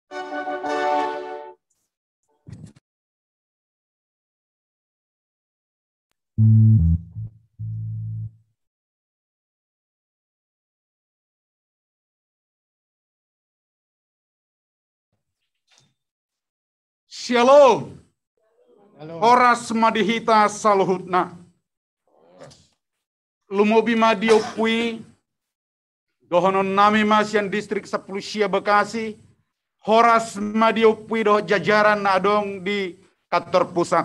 Shalom. Horas madihita saluhutna. Lumobi madiopui. Dohonon nami Masian distrik Sapulusia Bekasi. Horas madiopui doh jajaran adong di kantor pusat.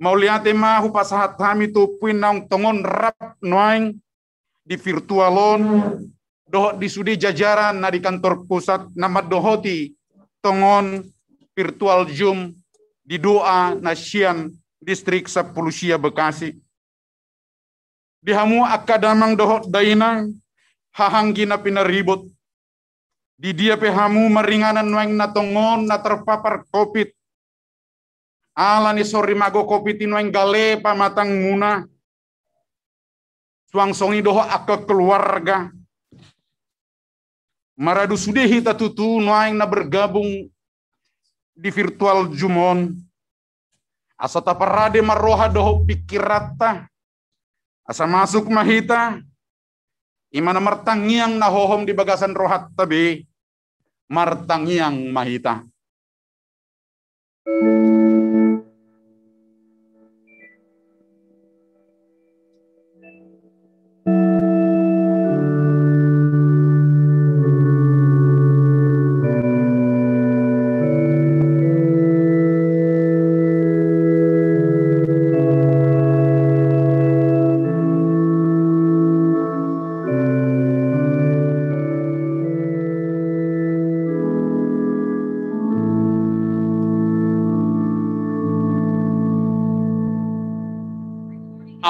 Mauliate mahu pasahat kami tu puin naung tongon rap noaing di virtualon. Doh di sudi jajaran na di kantor pusat nama dohoti tongon virtual Zoom di doa nasian distrik Sapulusia Bekasi. Dihamu akadamang dohot dainang hahanggina pinaribut. Di dia pehamu meringanan weng natongon na terpapar COVID. Ala ni sorry mago COVID inweng gale pamatang muna. Suangsongi doho aka keluarga. Maradu sudehi tatutu noaing na bergabung di virtual Jumon. Asa taparade maroha doho pikirata. Asa masuk mahita. Imana martangiang nahohom di bagasan rohat tabi. Martangiang mahita.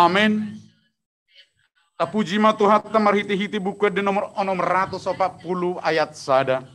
Amin. Tapuji ma Tuhan tamarhiti-hiti buku di nomor 640 ayat sada.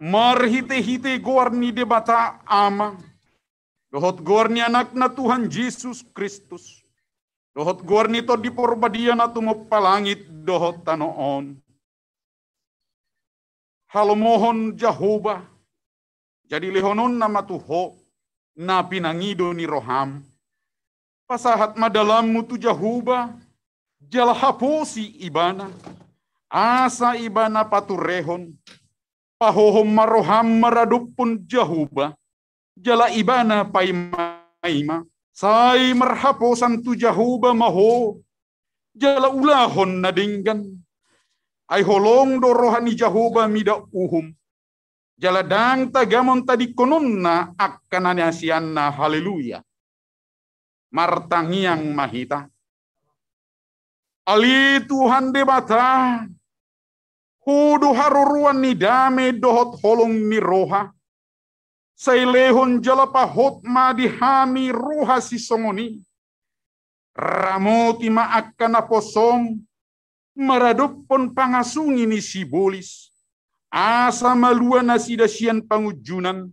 Marhite-hite gorni debata ama. Dohot gorni anak na Tuhan Yesus Kristus. Dohot gorni to di porbadia na tumopalangit dohot tanoon. Halomohon Jehovah. Jadi lehonon nama Tuho na pinangido ni Roham. Pasahat madalammu tu Jehovah. Jalhaposi ibana. Asa ibana paturehon. Pahohom maroham maradupun Jehovah. Jala ibana paimaima. Sai marhaposan tu Jehovah maho. Jala ulahon nadinggan. Ay holong do rohani Jehovah mida uhum. Jala dang tagamon tadi kononna akan anasianna haleluya. Martangiang mahita. Ali Tuhan debata. Hudu haruruan ni dame dohot holong ni roha. Sailehon jalapa hot madihami roha si songoni. Ramoti maakkan aposong. Maradupon pangasungi ni si bolis. Asa maluan na sida sian pangujunan.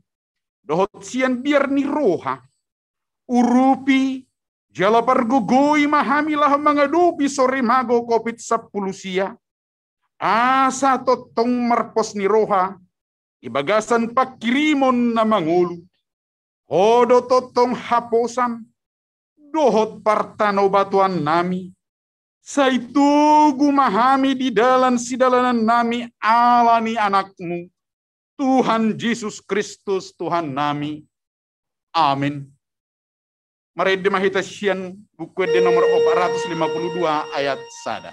Dohot sian biar ni roha. Urupi. Jalapar gugoy mahamilah mangadupi sore mago COVID-19. Asa totong marpos ni roha, ibagasan pakirimon na mangulu, hodo totong haposan, dohot partano batuan nami, Saitugu mahami di dalam sidalanan nami alani anakmu, Tuhan Yesus Kristus Tuhan nami. Amin. Mari dimahita sian buku di nomor 452 ayat 1.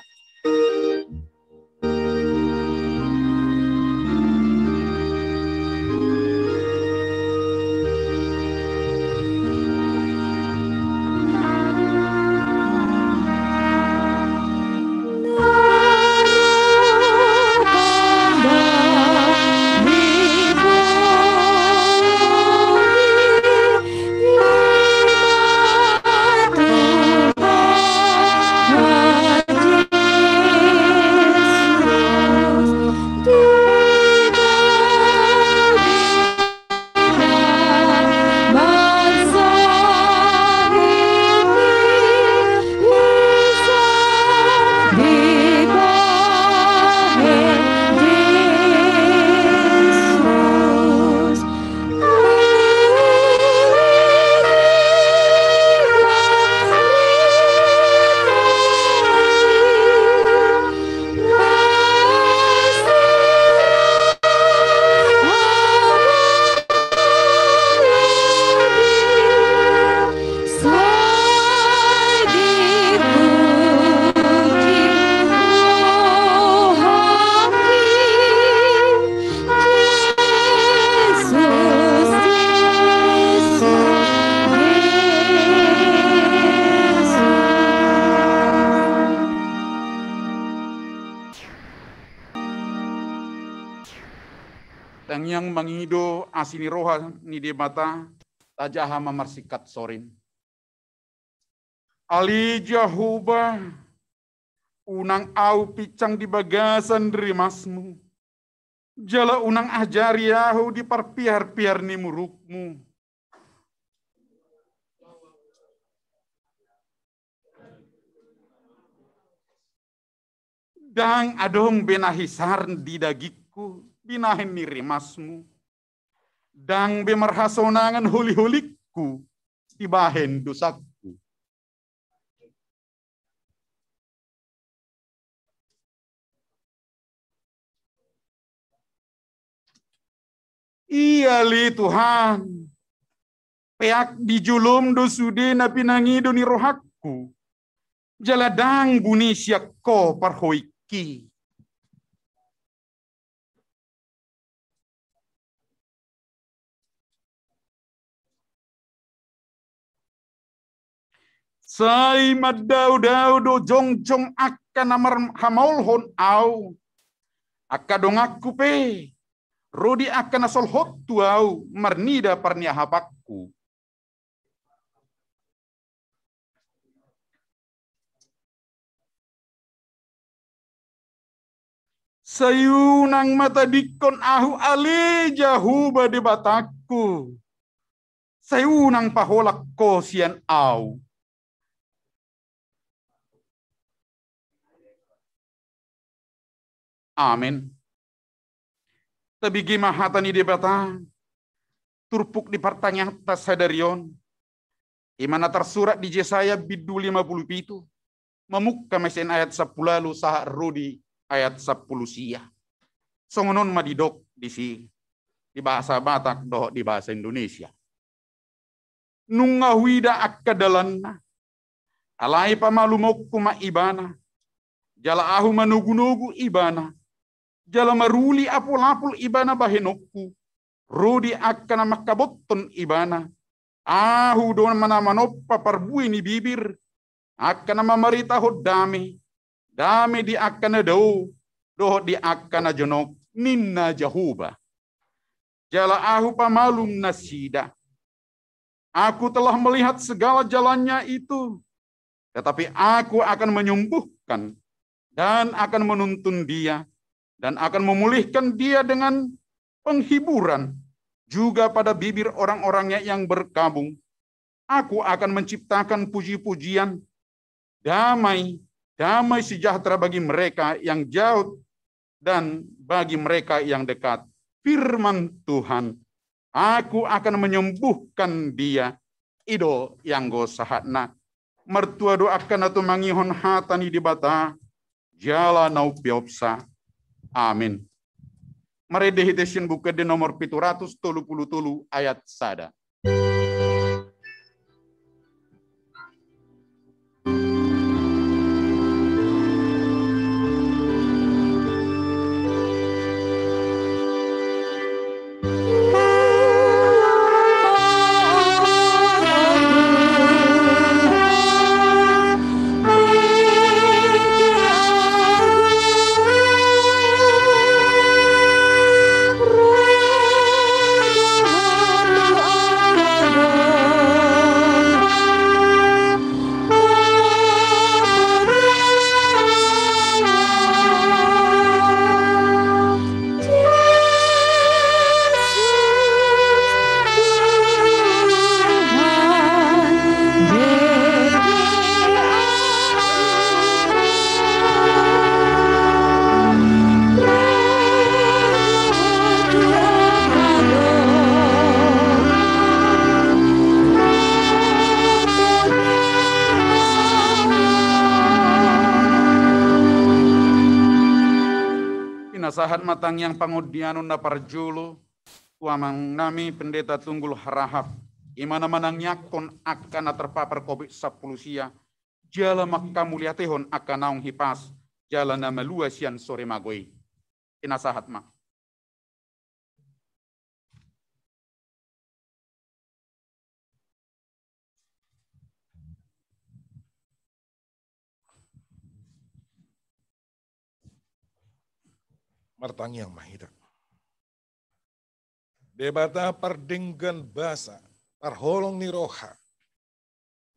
Dan yang mengido asini roha ni di mata tajaha mamarsikat sorin. Ali Jahuba unang au picang di bagasan rimasmu. Jala unang ajari yahu di parpiar-piar ni murukmu. Dan adong benahisar di dagikku. Binahin ni rimasmu. Dang bemarhasonangan huli-hulikku. Dibahen dosaku. Iya li Tuhan. Peak dijulum dosude na pinangido ni rohakku. Jaladang buni siyak ko parhoiki. Sai madau-dau do jong-jong akan namar hamaulhon au. Akadong aku pe. Rodi akan asol hot tuau marnida parnia hapakku. Sayunang mata dikon ahu ale jahuba di batakku. Sayunang paholak ko sian au. Amin. Tabigi mahata ni debata. Turpuk di pertanyaan tas sadarion. Imana tersurat di Yesaya bidu 57. Memukka mesin ayat 10 lalu sahak rudi ayat 10 sia. Songonon madidok di si. Di bahasa Batak doh di bahasa Indonesia. Nungawida akkadalanna. Alai pamalumokku ma ibana. Jala ahu manugu-nugu ibana. Jala maruli apul-apul ibana bahenokku. Rudi akkana makaboton ibana. Ahu doon manamanoppa parbui ni bibir. Akkana mamarita ho dami. Dami di akkana do. Doh di akkana jonok. Ninna jahuba. Jala ahu pamalum nasida. Aku telah melihat segala jalannya itu. Tetapi aku akan menyembuhkan. Dan akan menuntun dia. Dan akan memulihkan dia dengan penghiburan. Juga pada bibir orang-orangnya yang berkabung. Aku akan menciptakan puji-pujian. Damai. Damai sejahtera bagi mereka yang jauh. Dan bagi mereka yang dekat. Firman Tuhan. Aku akan menyembuhkan dia. Ido yang gosahatna. mertua doakan atau mangihon hatani di bata, jala nau piopsa. Amin. Mari dehitesin buka di nomor 730 ayat sada. Sahat matang yang pangudianun na parjulu, tuamang nami pendeta tunggul harahap, imana manang nyakon akan terpapar COVID-19 sia, jala makka muliatehon akan naung hipas, jala nama luasian sore magoi. Inasahat mak. Martang yang mahida. Debata pardenggan basa, parholong ni roha.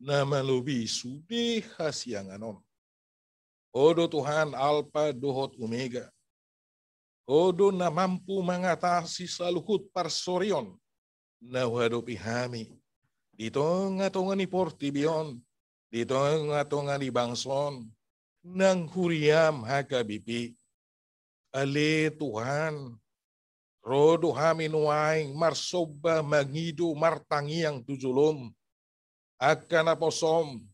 Nama lubi sudi hasianganon. Odo Tuhan Alpha Dohot Omega. Odo na mampu mengatasi saluhut parsorion. Na wadopi hami. Dito nga tonga ni Portibion. Dito nga tonga ni Bangson. Nang huriam hakabipi. Ale Tuhan, rodo hami nuaing marsoba mangido martangiang tujulom, akan aposom,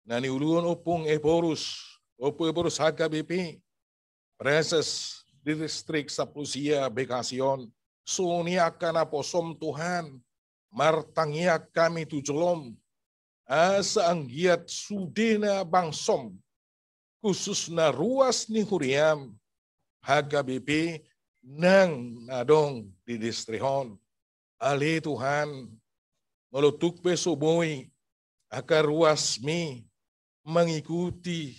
nani ulun upung eporus HKBP, preses di distrik Saplusia Bekasion, suni akan aposom Tuhan, martangiak kami tujulom, asa anggiat sudena bangsom, khusus na ruas ni huriam, HKBP nang nadong di distrihon. Ali Tuhan, melutuk pesoboy, akar ruasmi mengikuti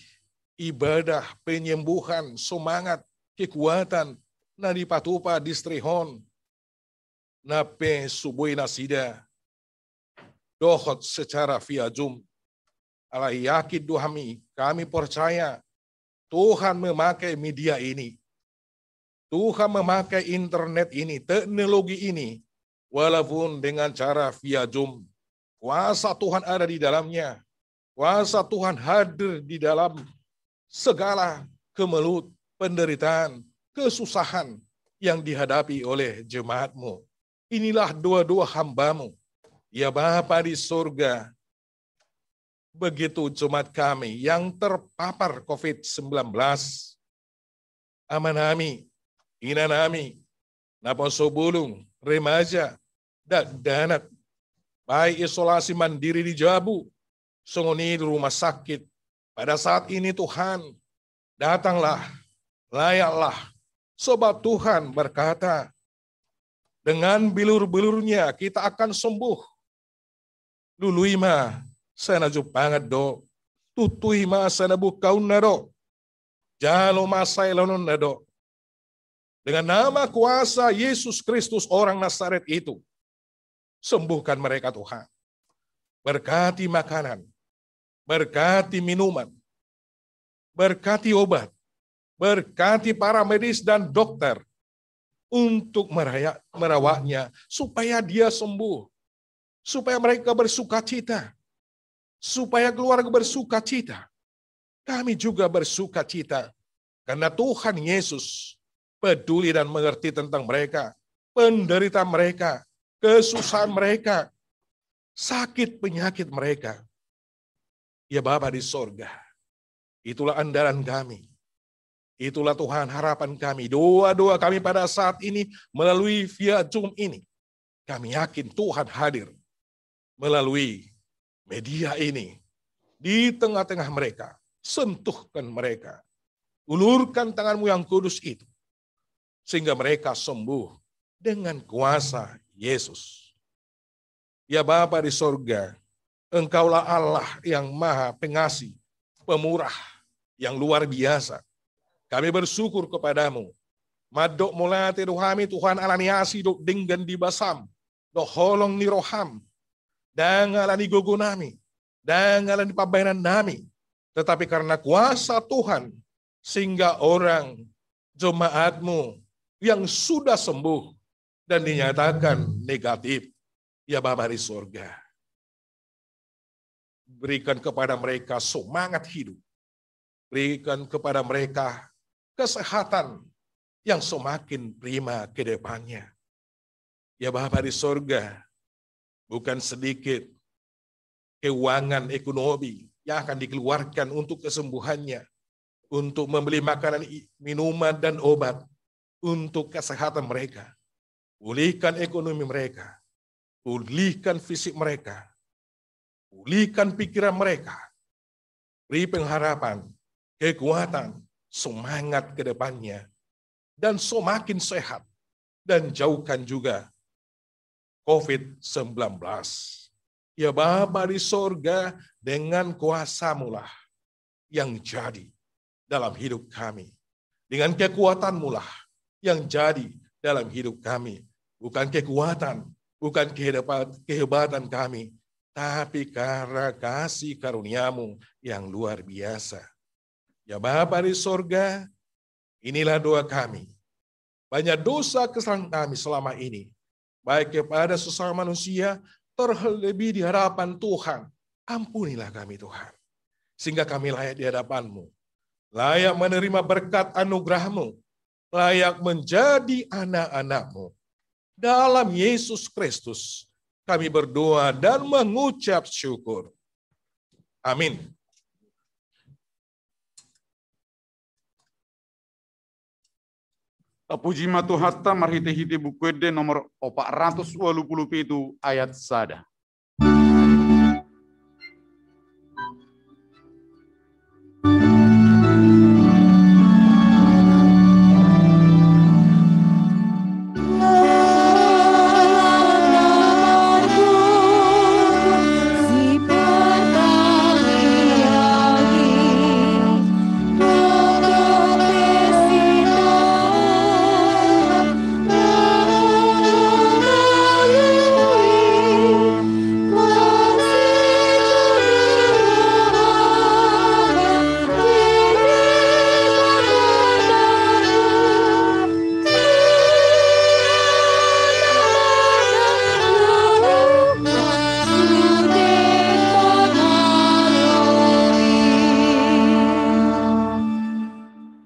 ibadah penyembuhan, semangat, kekuatan, na dipatupa distrihon, na pesoboy nasida, dohot secara via Zoom. Ala yakin dohami, kami percaya Tuhan memakai media ini. Tuhan memakai internet ini, teknologi ini, walaupun dengan cara via Zoom. Kuasa Tuhan ada di dalamnya. Kuasa Tuhan hadir di dalam segala kemelut, penderitaan, kesusahan yang dihadapi oleh jemaatmu. Inilah doa-doa hambamu. Ya Bapa di surga, begitu jemaat kami yang terpapar COVID-19, amanami, inanami, naposobulung, remaja, danak, baik isolasi mandiri di Jabu, sunguni di rumah sakit. Pada saat ini Tuhan, datanglah, layaklah, sebab Tuhan berkata, dengan bilur-bilurnya kita akan sembuh. Luluima, sana jupangat do, tutuima sana bukaun nado, jalo masai lanon nado. Dengan nama kuasa Yesus Kristus orang Nazaret itu, sembuhkan mereka Tuhan. Berkati makanan, berkati minuman, berkati obat, berkati para medis dan dokter untuk merawatnya supaya dia sembuh, supaya mereka bersuka cita, supaya keluarga bersuka cita. Kami juga bersuka cita karena Tuhan Yesus peduli dan mengerti tentang mereka, penderitaan mereka, kesusahan mereka, sakit penyakit mereka. Ya Bapa di sorga, itulah andalan kami. Itulah Tuhan harapan kami. Doa-doa kami pada saat ini melalui via Zoom ini. Kami yakin Tuhan hadir melalui media ini. Di tengah-tengah mereka. Sentuhkan mereka. Ulurkan tanganmu yang kudus itu. Sehingga mereka sembuh dengan kuasa Yesus. Ya Bapa di sorga, Engkaulah Allah yang maha pengasih, pemurah, yang luar biasa. Kami bersyukur kepadamu. Madok mulate rohami Tuhan alaniasi dok dengan dibasam, dok holong ni roham, dangalani gogonami, dangalani pabainan nami. Tetapi karena kuasa Tuhan, sehingga orang jemaatmu yang sudah sembuh dan dinyatakan negatif, ya Bapa di surga, berikan kepada mereka semangat hidup. Berikan kepada mereka kesehatan yang semakin prima ke depannya. Ya Bapa di surga, bukan sedikit keuangan ekonomi yang akan dikeluarkan untuk kesembuhannya, untuk membeli makanan, minuman, dan obat, untuk kesehatan mereka. Pulihkan ekonomi mereka, pulihkan fisik mereka, pulihkan pikiran mereka, beri pengharapan, kekuatan, semangat ke depannya, dan semakin sehat, dan jauhkan juga COVID-19. Ya Bapa di sorga, dengan kuasa-Mu lah yang jadi dalam hidup kami. Dengan kekuatan-Mu lah yang jadi dalam hidup kami. Bukan kekuatan, bukan kehebatan kami, tapi karena kasih karunia-Mu yang luar biasa. Ya Bapa di sorga, inilah doa kami. Banyak dosa kesalahan kami selama ini, baik kepada sesama manusia, terlebih di hadapan Tuhan. Ampunilah kami Tuhan, sehingga kami layak di hadapan-Mu, layak menerima berkat anugerah-Mu, layak menjadi anak-anak-Mu. Dalam Yesus Kristus, kami berdoa dan mengucap syukur. Amin. Puji matu hatta marhite-hite bukuede nomor 480 ayat sada.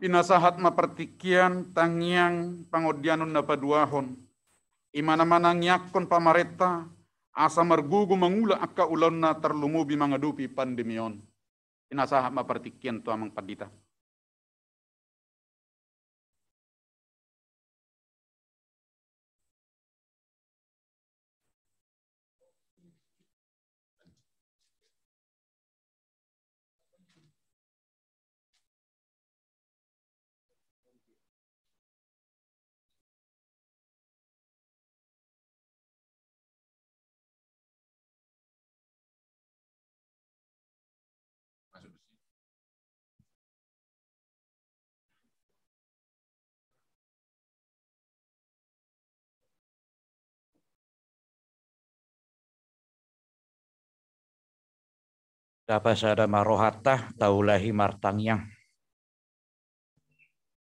Pinasahat mapertikian tangyang pangodianon na paduahon. Imana-mana nyakon pamareta asa margugu mangula akka ulon na terlumubi mangadupi pandemion. Pinasahat mapertikian tu amang padita. Dapat sada marohata taulahi martangyang.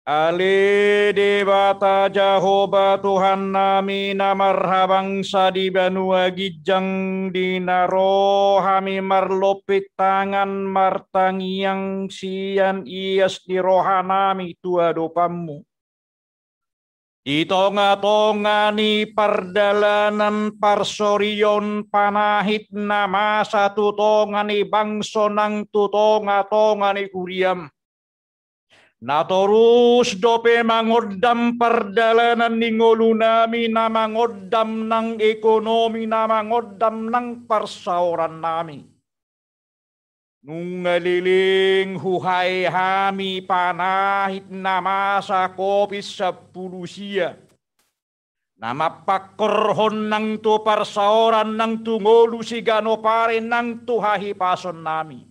Ali debata Jehovah Tuhan nami namarhabang sa di banua gijang dinaro hami marlopit tangan martangyang sian ias di rohanami tua dopamu. Di tonga-tongani pardalanan parsorion panahit na masa tutongani bangso ng tutonga-tongani kuriam. Natorus dope mangoddam pardalanan ni ngulu nami na mangoddam ng ekonomi na mangoddam ng parsauran nami. Nung ngaliling huhay hami panahit na masa kopis sa pulusiya. Na mapakorhon ng tu parsauran ng tungolu si ganopare ng tuhahipason nami.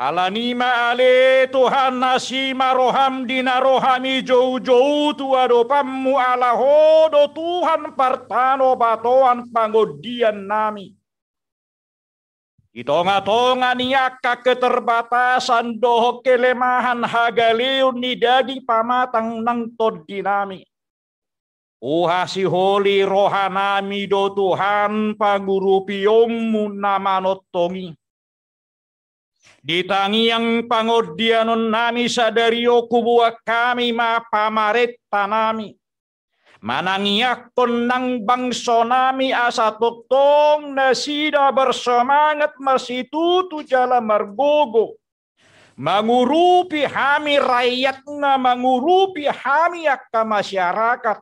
Alanima ale Tuhan nasima roham dinarohami jauh-jauh tu adopamu alahodo Tuhan partano batoan pangodian nami. Itonga-tonga niaka keterbatasan doho kelemahan hagaliun ni daging pamatang ng todi nami. Uha si holi rohanami do Tuhan pangurupiyommu namanotongi. Ditangiang pangodianon nami sadario kubuak kami mapamaretta nami. Manangiyakon ng bangso nami asa tuktong na sida bersemangat marsitutu jala margogo. Mangurupi hami rakyat na mangurupi hami akka masyarakat.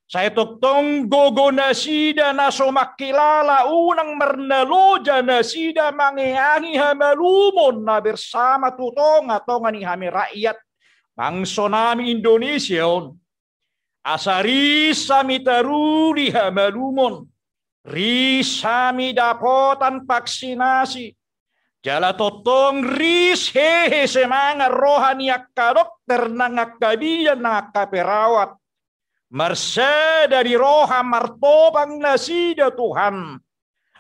Saya tuktong gogo na sida na sumakilala unang marnaloja na sida mangiangi hamalumon na bersama tutong atongan ni hami rakyat. Bangso nami Indonesia asari sami taruri hamalumon. Risami dapotan vaksinasi. Jala totong ris hehe semangat rohani akka dokter nang akka biyan nang akka perawat. Mersa dari roha martobang nasida Tuhan.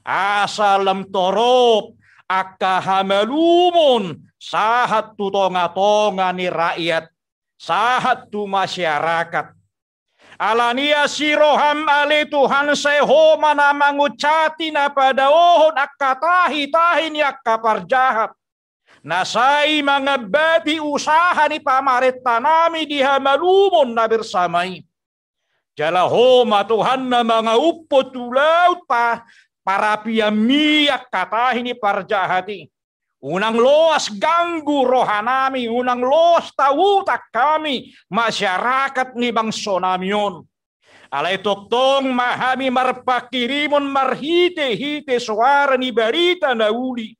Asalam torop akka hamalumon sahat tu tonga-tonga ni rakyat. Sahat tu masyarakat. Alania si roham ali Tuhan sehoma na mangucati na padaohon akka tahi-tahi ni akka parjahat. Nasai mga bati usaha ni pamaretta nami di hamalumon na bersamay. Jala homa Tuhan na mga upo tulaut pa para piyamiyak katahi ni parjahati. Unang loas ganggu rohanami, unang loas tawutak kami, masyarakat ni bangso namion. Alay toktong mahami marpakirimon marhite-hite suara ni barita na uli.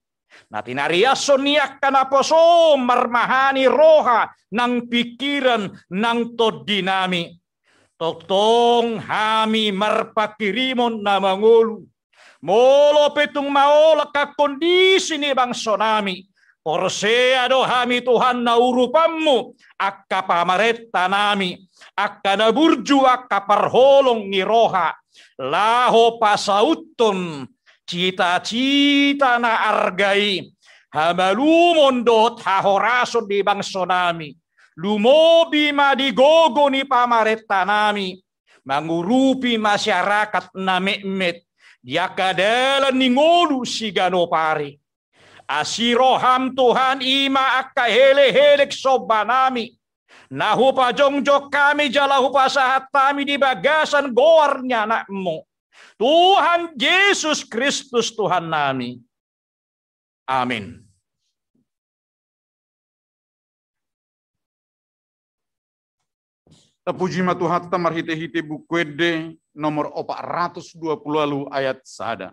Na tinariason niyak kanaposo marmahani roha ng pikiran ng todi nami. Toktong hami marpakirimon na mangulu. Molo petong maola ka kondisi ni bangso nami. Porseado hami Tuhan na urupanmu. Akka pamaretta nami. Akka naburju akka parholong ni roha. Laho pasauton. Cita-cita na argai. Hamalumon dot hahorason di bangso nami. Lumobi madigogo ni pamaretta nami. Mangurupi masyarakat na memet. Dia kadalan ni ngolu si ganopari. Asiroham Tuhan ima akka hele-helek soba nami. Nahupa jongjok kami jalahupa sahat kami di bagasan goarnya nakmu. Tuhan Yesus Kristus Tuhan nami. Amin. Terpuji ma Tuhan tamar hite-hite bukwede nomor 420 lalu ayat sada.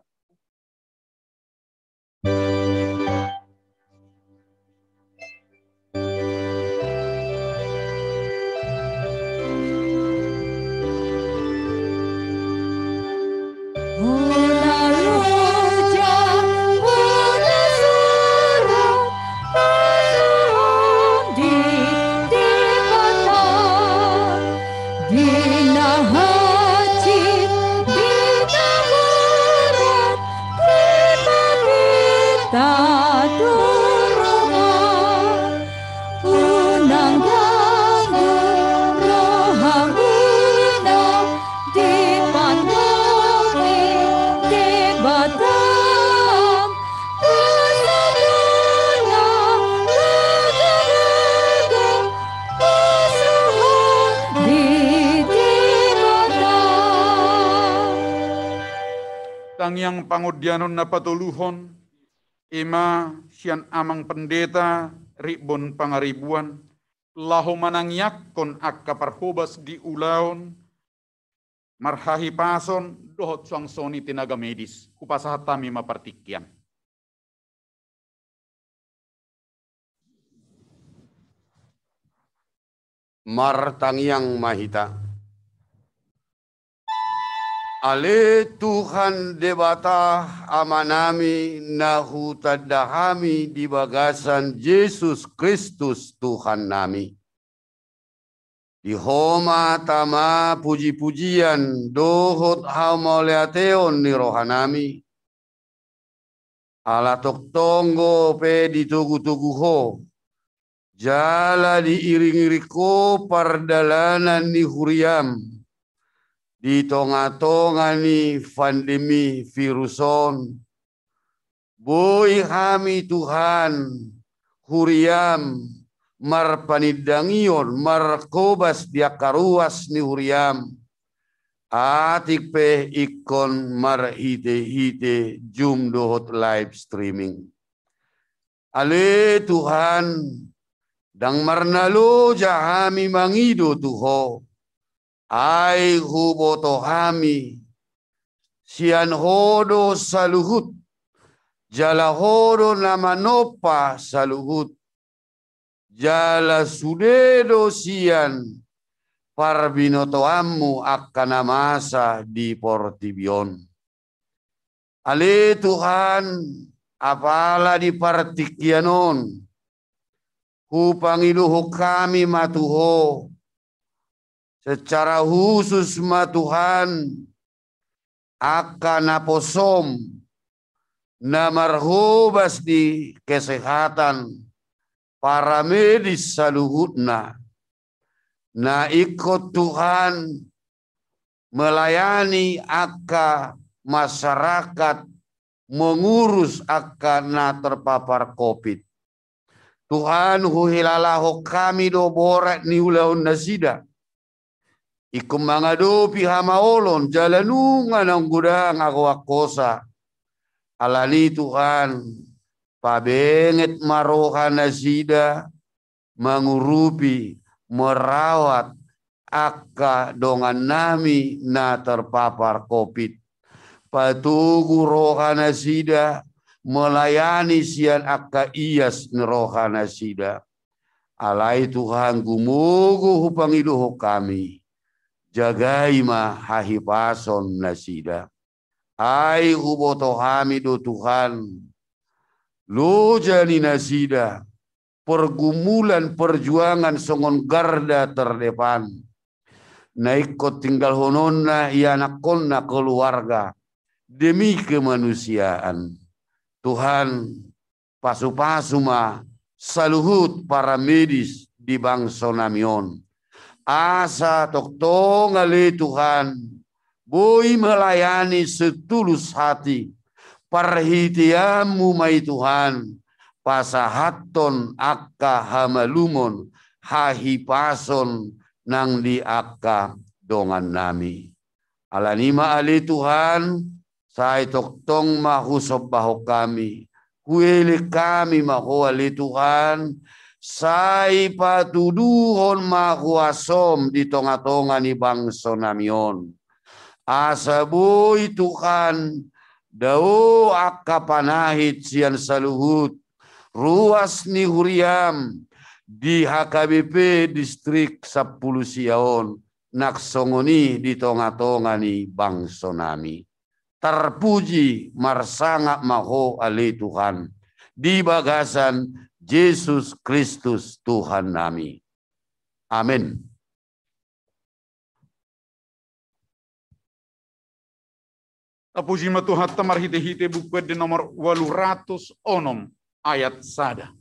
yang pangudianon na patuluhon, ima sian amang pendeta ribon pangaribuan, lahu manangyakon akka parhubas di ulaon, marhahi pason dohot suang soni tenaga medis, kupasahat tami mapartikyan. Martangyang mahita. Ale Tuhan debata amanami nahutadahami di bagasan Yesus Kristus Tuhan nami. Di homa tama puji-pujian dohot haumoleateon ni rohanami. Ala toktonggo pe ditugu-tugu ho. Jala diiring-iri ko pardalanan ni huriam. Di tonga-tonga ni pandemi viruson. Boy kami Tuhan huriam marpanidangion markobas diakaruas ni huriam. Atik pe ikon marhite-hite Zoom dohot live streaming. Ale Tuhan dang marnalo jahami mangido tuho. Ay huboto hami. Sian hodo saluhut. Jala hodo namanopa saluhut. Jala sudedo sian. Parbinoto ammu akan masa di portibion. Ale Tuhan apala di partikianon. Hupangiluho kami matuho. Secara khusus matuhan. Akan naposom. Na marhubas di kesehatan. Para medis saluhutna. Na ikut Tuhan. Melayani aka masyarakat. Mengurus aka na terpapar COVID. Tuhan huhilalaho kami do borat ni ulaun nasida. Ikum mangado pihamaolon jalanungan ang gudang ako akosa. Alali Tuhan pabenget maroha nasida mengurupi merawat akka dongan nami na terpapar COVID. Patugu roha nasida melayani sian akka ias neroha nasida. Alai Tuhan gumugu hupangiluho kami. Jagai ma hahipason nasida. Ai huboto hamido Tuhan. Lo jani nasida. Pergumulan perjuangan songon garda terdepan. Naikot tinggal hononna ianakonna keluarga. Demi kemanusiaan. Tuhan pasu-pasu ma saluhut para medis di bangsa namion. Asa toktong ale Tuhan. Boy melayani setulus hati. Parhitiamu mai Tuhan. Pasahaton akka hamalumon. Hahipason nang di akka dongan nami. Alanima ale Tuhan. Say toktong mahusob baho kami. Huwili kami mahuali Tuhan. Say patuduhon mahuasom di tonga-tonga ni bangsa namion. Asaboy Tuhan. Dao akapanahit siyan saluhut. Ruas ni huriam. Di HKBP distrik 10 Siaon. Naksongoni di tonga-tonga ni bangsa nami. Terpuji marsangak maho ale Tuhan. Di bagasan Yesus Kristus Tuhan nami. Amin. Tapuji matuhat tamar hite-hite buku di nomor 806 ayat sada.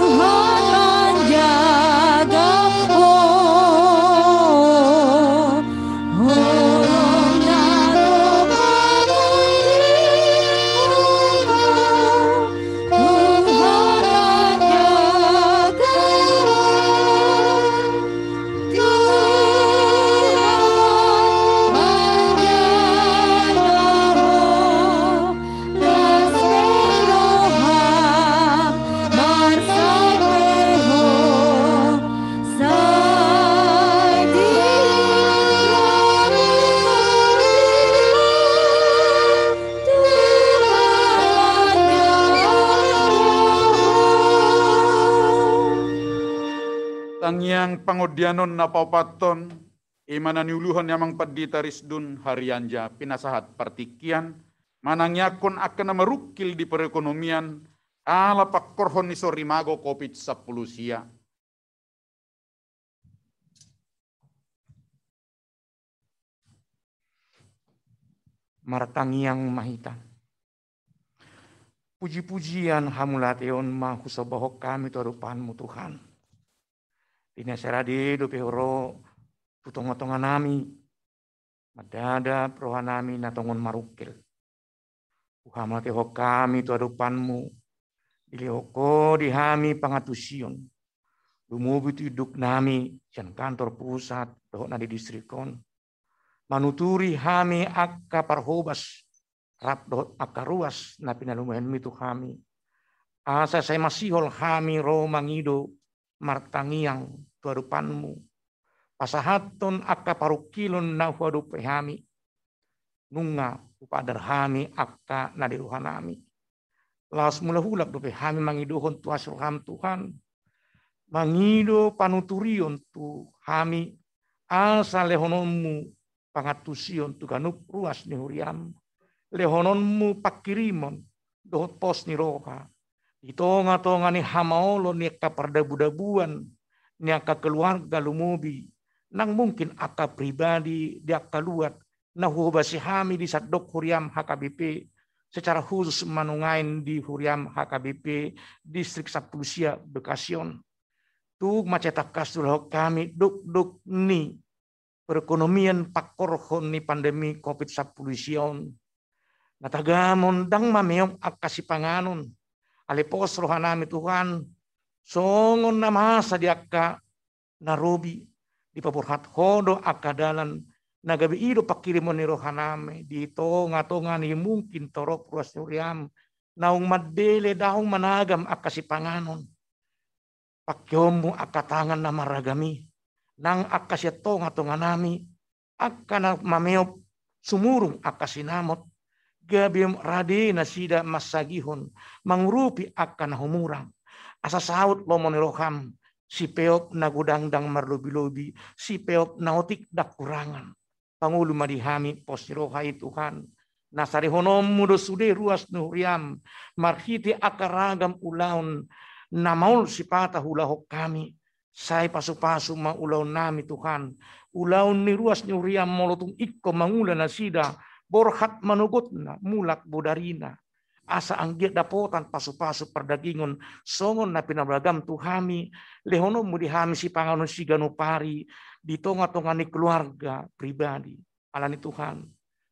Tuhan Mangyang pangodianon na paupaton, imanan uluhan yamang paditarisdun harianja pinasahat partikian, manangyakon akan na marukil di perekonomian, ala pakkorhon ni sorimago COVID-10 siya. Martangiang mahita. Puji-pujian hamulateon mahusabahok kami tuarupanmu Tuhan. Dinasaradi do pehoro tutong-tongan nami. Madada proha nami natongon marukil. Uhamatehok kami tuarupanmu. Dilihoko dihami pangatusion. Lumubi tuduk nami jan kantor pusat dohok na di distrikon. Manuturi hami akka parhobas rap dohot akka ruas na pinalumahan mi tu kami. Asa saya masihol hami ro mangido martangiang tuarupanmu. Pasahaton akka parukilon na huadup hami. Nunga upadar hami akka nadiruhan nami. Laos mula hulak dope hami mangidohon tuasul ham Tuhan. Mangido panuturion tu hami asa lehononmu pangatusion tu ganup ruas ni huriam. Lehononmu pakirimon dohot pos ni roha. Itonga-tonga ni hamaolo ni akka pardabu-dabuan ni akka keluarga lumubi. Nang mungkin akka pribadi di akka luat. Na hubasi hami di sadok huriam HKBP. Secara khusus manungain di huriam HKBP distrik Sapulusia Bekasion. Tu macetak kasul kami duk ni perekonomian pakkorhon ni pandemi COVID-10 natagamon dang mameong akasi panganon alipos rohanami Tuhan songon na masa di akka narobi di paburhat hodo akadalan nagabi ido pakirimon ni rohanami di tonga-tonga ni mungkin torok ruas nuriam naung madele daong managam akasi panganon pakyomu akatangan na maragami nang akasya tonga-tonga nami akana mameop sumurung akasinamot gabiam rade na sida masagihon mangrupi akan humurang asa saut lomoniroham si peop na gudang-dang marlobi-lobi si peop na otik dakurangan pangulo madihami posirohay Tuhan nasarihonom mudo sude ruas nuhriam marhiti akaragam ulaon na maul si patah hulahok kami Sai pasu-pasu ma ulaw nami Tuhan. Ulaw ni ruas ni uriam molotung ikko mangula na sida. Borhat manugot na mulak budarina. Asa anggiat dapotan pasu-pasu perdagingon. Songon na pinabragam tuhami. Lehono mo dihami si panganon si ganupari. Di tonga-tonga ni keluarga pribadi. Ala ni Tuhan.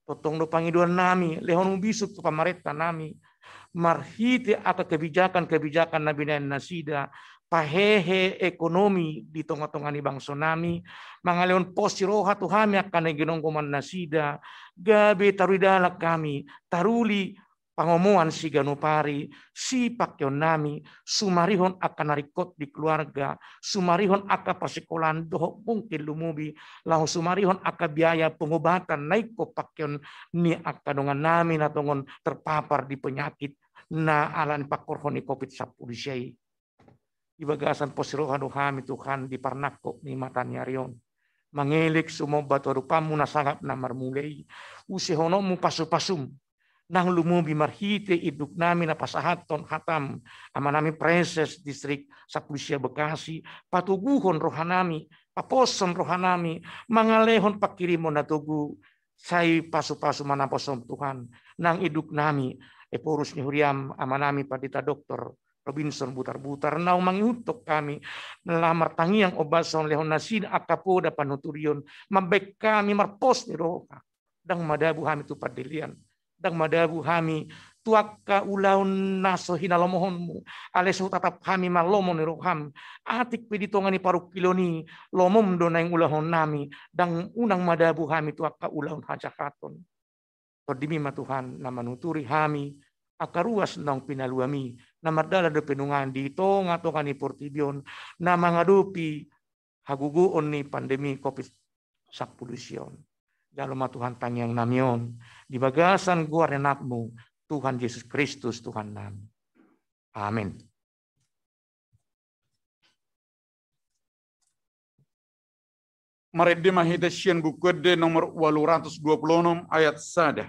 Totong do pangiduan nami. Lehono bisuk tu pamareta nami. Marhiti aka kebijakan-kebijakan na binayan na sida. Pahehe ekonomi di tonga-tonga ni bangsa nami. Mga leon posiroha tuhami akan ginongkoman na sida. Gabi taruidala kami. Taruli pangomuan si ganupari. Si pakyon nami. Sumarihon akan narikot di keluarga. Sumarihon akan pasikolan dohok mungkin lumubi. Lahu sumarihon akan biaya pengobatan. Naiko pakyon ni akadongan nami natongon terpapar di penyakit. Na alan pakkorhon ni COVID-10. Ibagasan posirohan uhami Tuhan di parnako ni matanya riyon. Mangilik sumobat warupamu nasangap na marmulay. Usihonomu pasu-pasum. Nang lumubi marhite iduk namin na pasahaton hatam. Ama namin Princess District Sapulusia Bekasi. Patuguhon rohanami. Paposon rohanami. Mangalehon pakirimon na tugu. Say pasu-pasu manaposom Tuhan. Nang iduk nami. Epurus ni huriam ama nami padita doktor. Robinson butar-butar na mangiutok kami lamar tangiang obason lehon nasin akapoda panuturion mambek kami marpos ni roka dang madabu hami tu padelian dang madabu hami tuaka ulaun naso hinalomohonmu aleso tatap kami malomon ni roham atik piditongan ni parukiloni lomom do naing ulahon nami dang unang madabu hami tuaka ulaun hajakaton todimi matuhan na manuturi hami akaruas nang pinaluami na mardala do penungan dito nga to kani portibion na mangadupi haguguon ni pandemi COVID-10. Dalo matuhan tangyang namyon di bagasan guarenakmu Tuhan Yesus Kristus Tuhan namin. Amen. Mari dimahidasyan buku de nomor 826 ayat sada.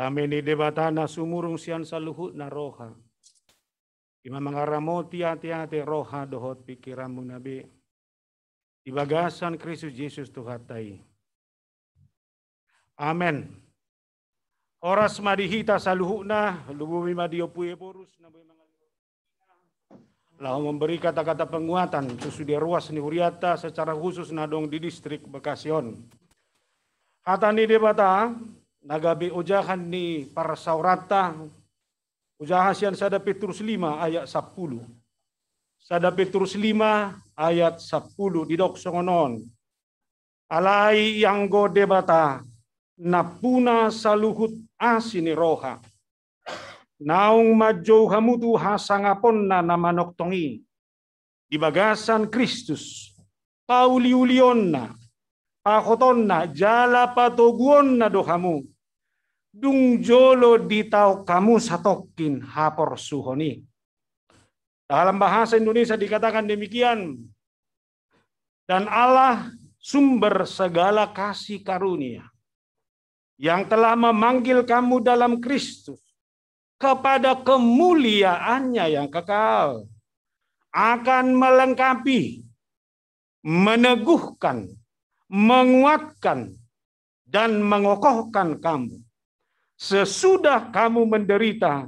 Kami debatana sumurung sian saluhut na roha. Ima mangaramoti hati-hati roha dohot pikiranmu nabi. Di bagasan Kristus Yesus Tuhatai. Amen. Oras madihita saluhut na lubumi madiopuye borus na lau memberi kata-kata penguatan susudia ruas ni huriata secara khusus nadong di distrik Bekasion. Hatani debata nagabi ujahan ni para saurata ujahasian sada Petrus 5 ayat 10. Sada Petrus 5 ayat 10 didok songonon. Alai yang go debata napuna saluhut asini roha. Naung majo hamutu hasangapon na namanoktongi. Di bagasan Kristus. Pauliulion na. Pakoton na jala patoguon na dohamu. Dung jolo ditaw kamu satokin hapor suhoni. Dalam bahasa Indonesia dikatakan demikian. Dan Allah sumber segala kasih karunia. Yang telah memanggil kamu dalam Kristus. Kepada kemuliaannya yang kekal. Akan melengkapi. Meneguhkan. Menguatkan dan mengokohkan kamu sesudah kamu menderita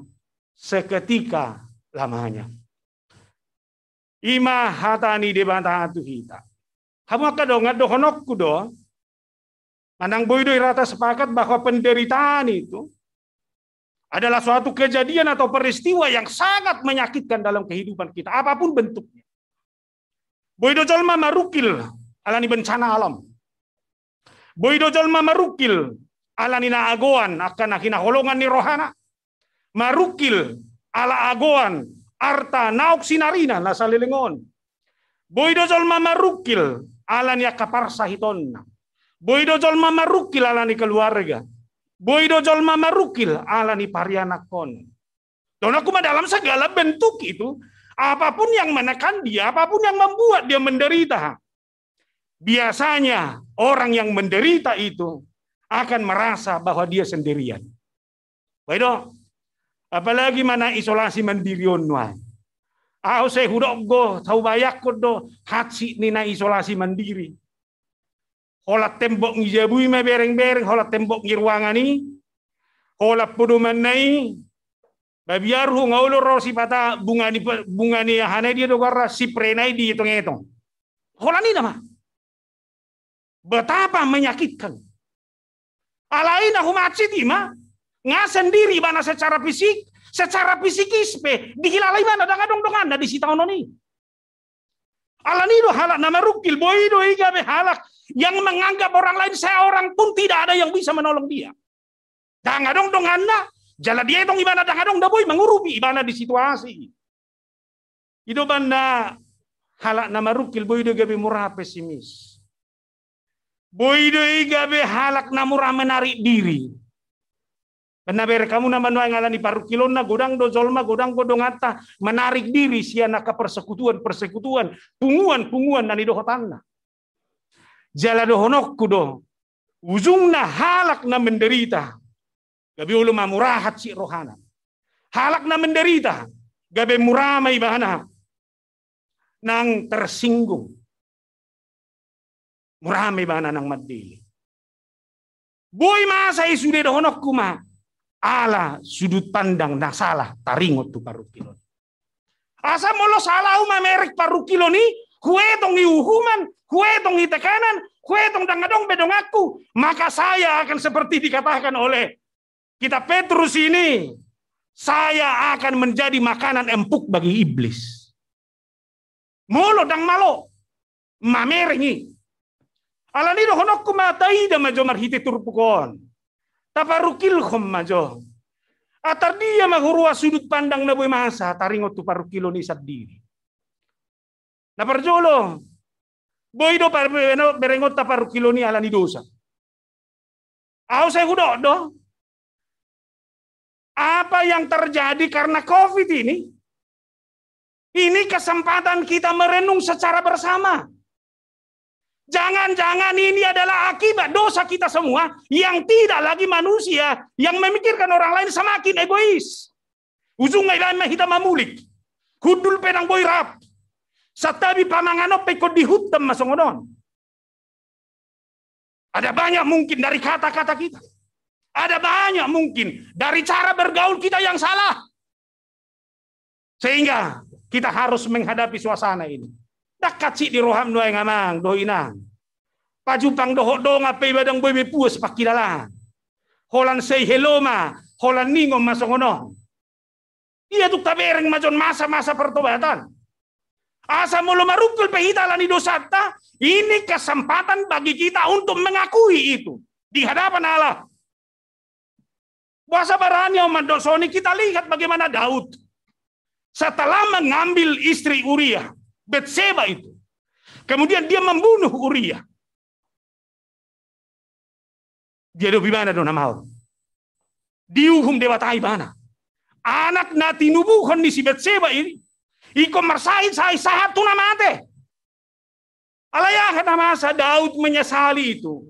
seketika lamanya. Ima hatani debanta atu hita. Kamu akan ngaddo honokku do. Manang boydo rata sepakat bahwa penderitaan itu adalah suatu kejadian atau peristiwa yang sangat menyakitkan dalam kehidupan kita, apapun bentuknya. Boydo jolma marukil alani bencana alam. Boydo jolma marukil alani na agoan akan nakina holongan ni rohana. Marukil ala agoan arta naok sinarina na salilingon. Boydo jolma marukil alani akaparsahiton. Boydo jolma marukil alani keluarga. Boydo jolma marukil alani parianakon. Dan aku dalam segala bentuk itu, apapun yang menekan dia, apapun yang membuat dia menderita. Biasanya orang yang menderita itu akan merasa bahwa dia sendirian. Baik, apalagi mana isolasi mandiri onwai. Aku saya hudok go, tahu bayak do hatsi nina isolasi mandiri. Holat tembok ngijabui me bereng-bereng, holat tembok ngirwangan ni, holat puduman nai. Babiaru ngaulo rosi pata bunga ni hanai dia dogara si prenai di itong-itong. Holat ni nama. Betapa menyakitkan. Alain aku macet ima nga sendiri mana secara fisikis pe dihilalai mana dangadong-dongan di sitaon ni. Alani do halak nama rukil boido igabe halak yang menganggap orang lain seorang pun tidak ada yang bisa menolong dia. Dangadong-dongan na jala dia itong ibana dangadong daboy mengurupi ibana di situasi. Itu banda halak nama rukil boido gabe murah pesimis. Boido igabe halak namura menarik diri. Benar kamu nama noai ngalani parukilon na godang do zolma godang godongata menarik diri siana ka persekutuan punguan nani dohotanna. Jala dohonokku do ujungna halak na menderita. Gabi ulu mamurahat si rohana. Halak na menderita. Gabe muramai bahana nang tersinggung. Murami bana nang madili. Boy masa isude dohonok kuma. Ala sudut pandang na salah taringot tu parukilon. Asa molo salah uma merek parukilon ni huetong iuhuman, huetong itekanan, huetong dangadong bedong aku, maka saya akan seperti dikatakan oleh kitab Petrus ini, saya akan menjadi makanan empuk bagi iblis. Molo dang malo, mamerengi. Alani do honok kumatai da majo marhiti turpukon. Taparukilhom majo. Atar dia mahurua sudut pandang na boy masa taringot tu parukilo ni sadiri. Na parjolo. Boy do berengot taparukilo ni alani dosa. Aw saya hudo do. Apa yang terjadi karena COVID ini? Ini kesempatan kita merenung secara bersama. Jangan-jangan ini adalah akibat dosa kita semua yang tidak lagi manusia, yang memikirkan orang lain semakin egois. Ujung ngayon mahita mamulik. Hudul pedang boy rap. Satabi pamanganop pekod dihutam masongodon. Ada banyak mungkin dari kata-kata kita. Ada banyak mungkin dari cara bergaul kita yang salah. Sehingga kita harus menghadapi suasana ini. Dakat si di roham doy ngamang doinang. Pajupang doho do ngape badang boy puas pakilala. Holan say hello ma, holan ningom masongono. Iya tuk tabereng majon masa-masa pertobatan. Asa mulu marukul pehita lani dosata, ini kesempatan bagi kita untuk mengakui itu di hadapan Allah. Bahasa barani umat dosoni kita lihat bagaimana Daud setelah mengambil istri Uria, Betseba itu. Kemudian dia membunuh Uria. Dia do bimana do namau. Diuhum dewatai bana. Anak na tinubuhon ni si Betseba ini. Iko marsaid sa isahat tu namate. Alayahan na masa Daud menyesali itu.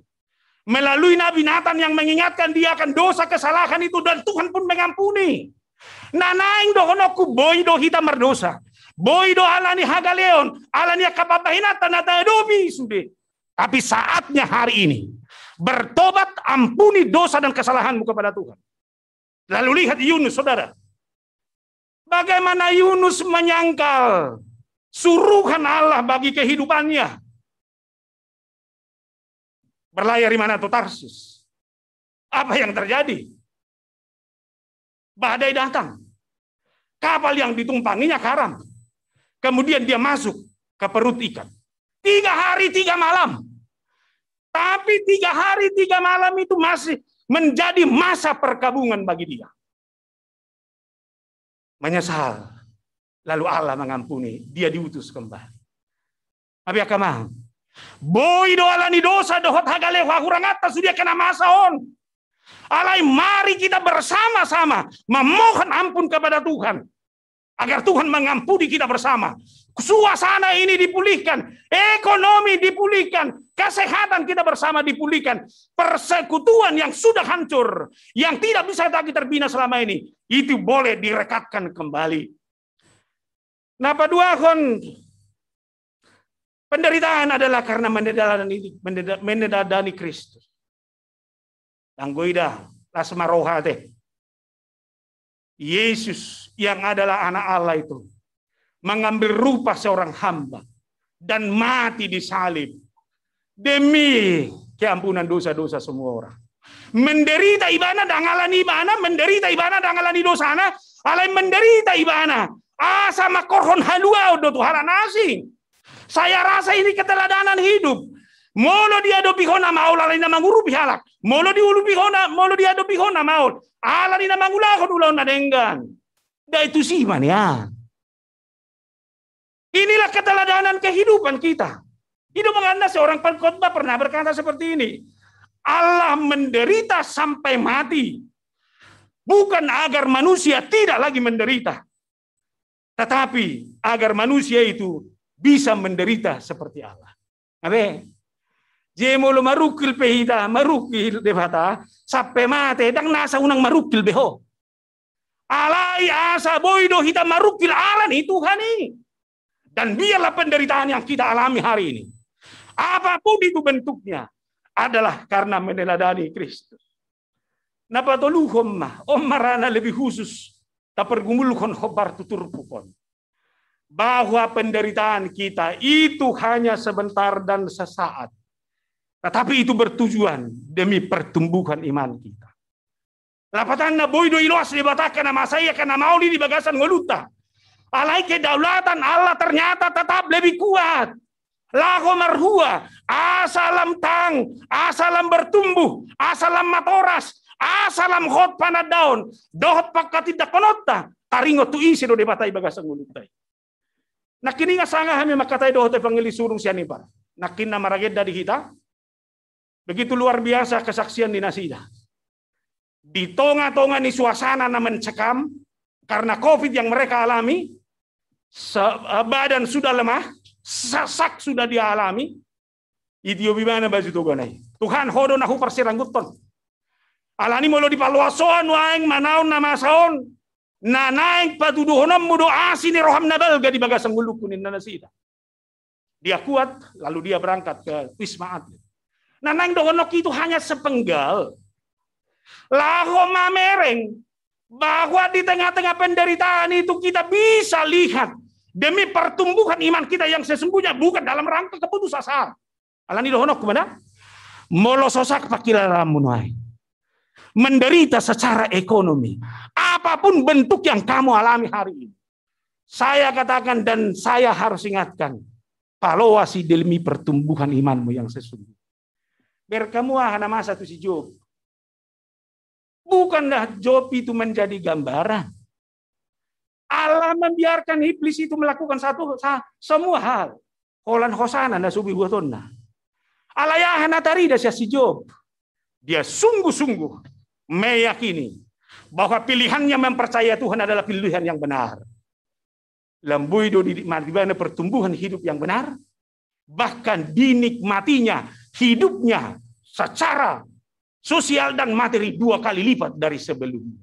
Melalui Nabi Nathan yang mengingatkan dia akan dosa kesalahan itu dan Tuhan pun mengampuni. Nanaing do honoku boy do hita mardosa. Boy do alani hagaleon, alani kapapahinatan na dobi sude. Tapi saatnya hari ini bertobat, ampuni dosa dan kesalahanmu kepada Tuhan. Lalu lihat Yunus, saudara. Bagaimana Yunus menyangkal suruhan Allah bagi kehidupannya. Berlayar di mana tuh Tarsus? Apa yang terjadi? Badai datang. Kapal yang ditumpanginya karam. Kemudian dia masuk ke perut ikan. 3 hari 3 malam. Tapi 3 hari 3 malam itu masih menjadi masa perkabungan bagi dia. Menyesal. Lalu Allah mengampuni. Dia diutus kembali. Abi akamah. Boy do alani dosa dohot hagale kurang atas dia kena masaon. Alai mari kita bersama-sama memohon ampun kepada Tuhan. Agar Tuhan mengampuni kita bersama. Suasana ini dipulihkan. Ekonomi dipulihkan. Kesehatan kita bersama dipulihkan. Persekutuan yang sudah hancur. Yang tidak bisa lagi terbina selama ini. Itu boleh direkatkan kembali. Napa dua kon? Penderitaan adalah karena menedadani Kristus. Anggoida lasmaroha teh. Yesus yang adalah anak Allah itu mengambil rupa seorang hamba dan mati di salib demi keampunan dosa-dosa semua orang. Menderita ibana dangalani ibana, menderita ibana dangalani dosana, alai menderita ibana. Sama korhon halua do Tuhan asing. Saya rasa ini keteladanan hidup. Molo dia do bihona maul alai na manguru bihalak. Molo di ulu bihona, molo dia do bihona maul. Alani na mangulakon ulaw na denggan. Da itu sih man ya. Inilah keteladanan kehidupan kita. Hidup menganda seorang pengkhotbah pernah berkata seperti ini. Allah menderita sampai mati. Bukan agar manusia tidak lagi menderita. Tetapi agar manusia itu bisa menderita seperti Allah. Abe, jemolo marukil pehita, marukil debata, sampai mate, dang nasa unang marukil beho. Alai asa boydo hita marukil alan itu hani. Dan biarlah penderitaan yang kita alami hari ini. Apapun itu bentuknya, adalah karena meneladani Kristus. Napatuluhom mah, marana lebih khusus, tapergumulkon khobar tuturpukon. bahwa penderitaan kita itu hanya sebentar dan sesaat. Tetapi itu bertujuan demi pertumbuhan iman kita. Lapatan na boy do ilos libatakan nama saya karena mau di bagasan ngoluta. Alai kedaulatan Allah ternyata tetap lebih kuat. Lago marhua, asalam tang, asalam bertumbuh, asalam matoras, asalam hot panadaon, dohot pakat tidak konota, taringo tu isi do debatai bagasan ngolutai. Nakini nga sanga kami makatai dohot evangelis surung siani para. Nakin na maraged dari kita. Begitu luar biasa kesaksian di Nasida. Di tengah-tengah ni suasana na mencekam karena COVID yang mereka alami, badan sudah lemah, sesak sudah dialami. Itu bagaimana baju tuganai. Tuhan hodo nahu persirangguton. Alani molo di paluasoan waeng manaon nama saon. Nanaing patuduhonam mudo asini roham nabal di bagasang gulukunin na Nasida. Dia kuat lalu dia berangkat ke Wisma Atlet. Nanaing dohonok itu hanya sepenggal. Laho mamereng bahwa di tengah-tengah penderitaan itu kita bisa lihat demi pertumbuhan iman kita yang sesungguhnya bukan dalam rangka keputusasaan. Alani dohonok kemana? Molososak pakilalamunai. Menderita secara ekonomi. Apapun bentuk yang kamu alami hari ini. Saya katakan dan saya harus ingatkan. Palawasi demi pertumbuhan imanmu yang sesungguhnya. Berkamu hana masa tu si Job. Bukanlah Job itu menjadi gambaran. Allah membiarkan iblis itu melakukan semua hal. Holan hosana na subi buatonna. Alayahan atari dasya si Job. Dia sungguh-sungguh meyakini bahwa pilihannya mempercaya Tuhan adalah pilihan yang benar. Lambuido dinikmati pertumbuhan hidup yang benar. Bahkan dinikmatinya hidupnya secara sosial dan materi 2 kali lipat dari sebelumnya.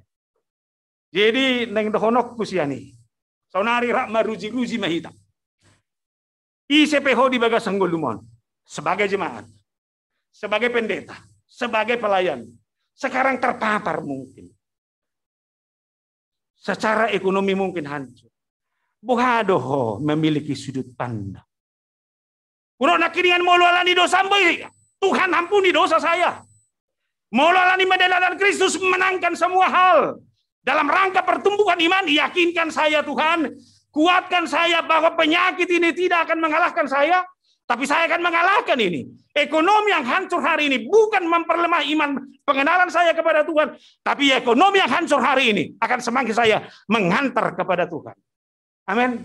Jadi neng dohonok kusiani. Saunari rak maruji-ruji mahita. ICPH di Bagasang Golumon sebagai jemaat, sebagai pendeta, sebagai pelayan, sekarang terpapar mungkin. Secara ekonomi mungkin hancur. Buhadoho memiliki sudut pandang. Kuno nakiringan molualani dosa mbay. Tuhan ampuni dosa saya. Molualani medalan Kristus menangkan semua hal. Dalam rangka pertumbuhan iman, yakinkan saya Tuhan. Kuatkan saya bahwa penyakit ini tidak akan mengalahkan saya. Tapi saya akan mengalahkan ini. Ekonomi yang hancur hari ini bukan memperlemah iman pengenalan saya kepada Tuhan. Tapi ekonomi yang hancur hari ini akan semakin saya menghantar kepada Tuhan. Amin.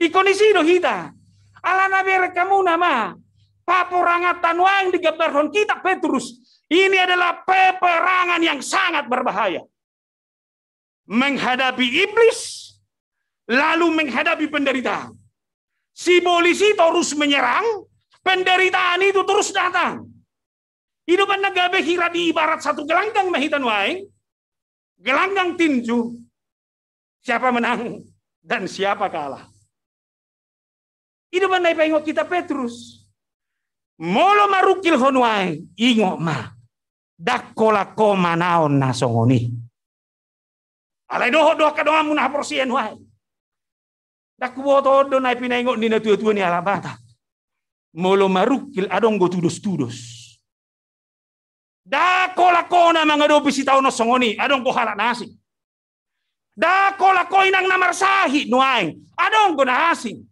Ikonisi dohita. Ala nabi kamu nama. Paperangan tanwang digambarkan kitab Petrus. Ini adalah peperangan yang sangat berbahaya. Menghadapi iblis. Lalu menghadapi penderitaan. Si polisi terus menyerang. Penderitaan itu terus datang. Hidupan nagabe hira di ibarat satu gelanggang mahitan waing. Gelanggang tinju. Siapa menang dan siapa kalah. Hidupan na ipahingok kita Petrus. Molo marukil honwaing. Ingok ma. Dakola ko manaon nasongoni. Alay doho-doho kadoa muna porsiyan waing. Dakuwo todo na ipinahingok ni natuwa-tuwa ni alabata. Molo marukil adong go tudos-tudos. Dakola ko na mga dobi si tao no songoni. Adong ko halak nasing. Dakola ko inang namarsahi nuaing. Adong ko nahasing.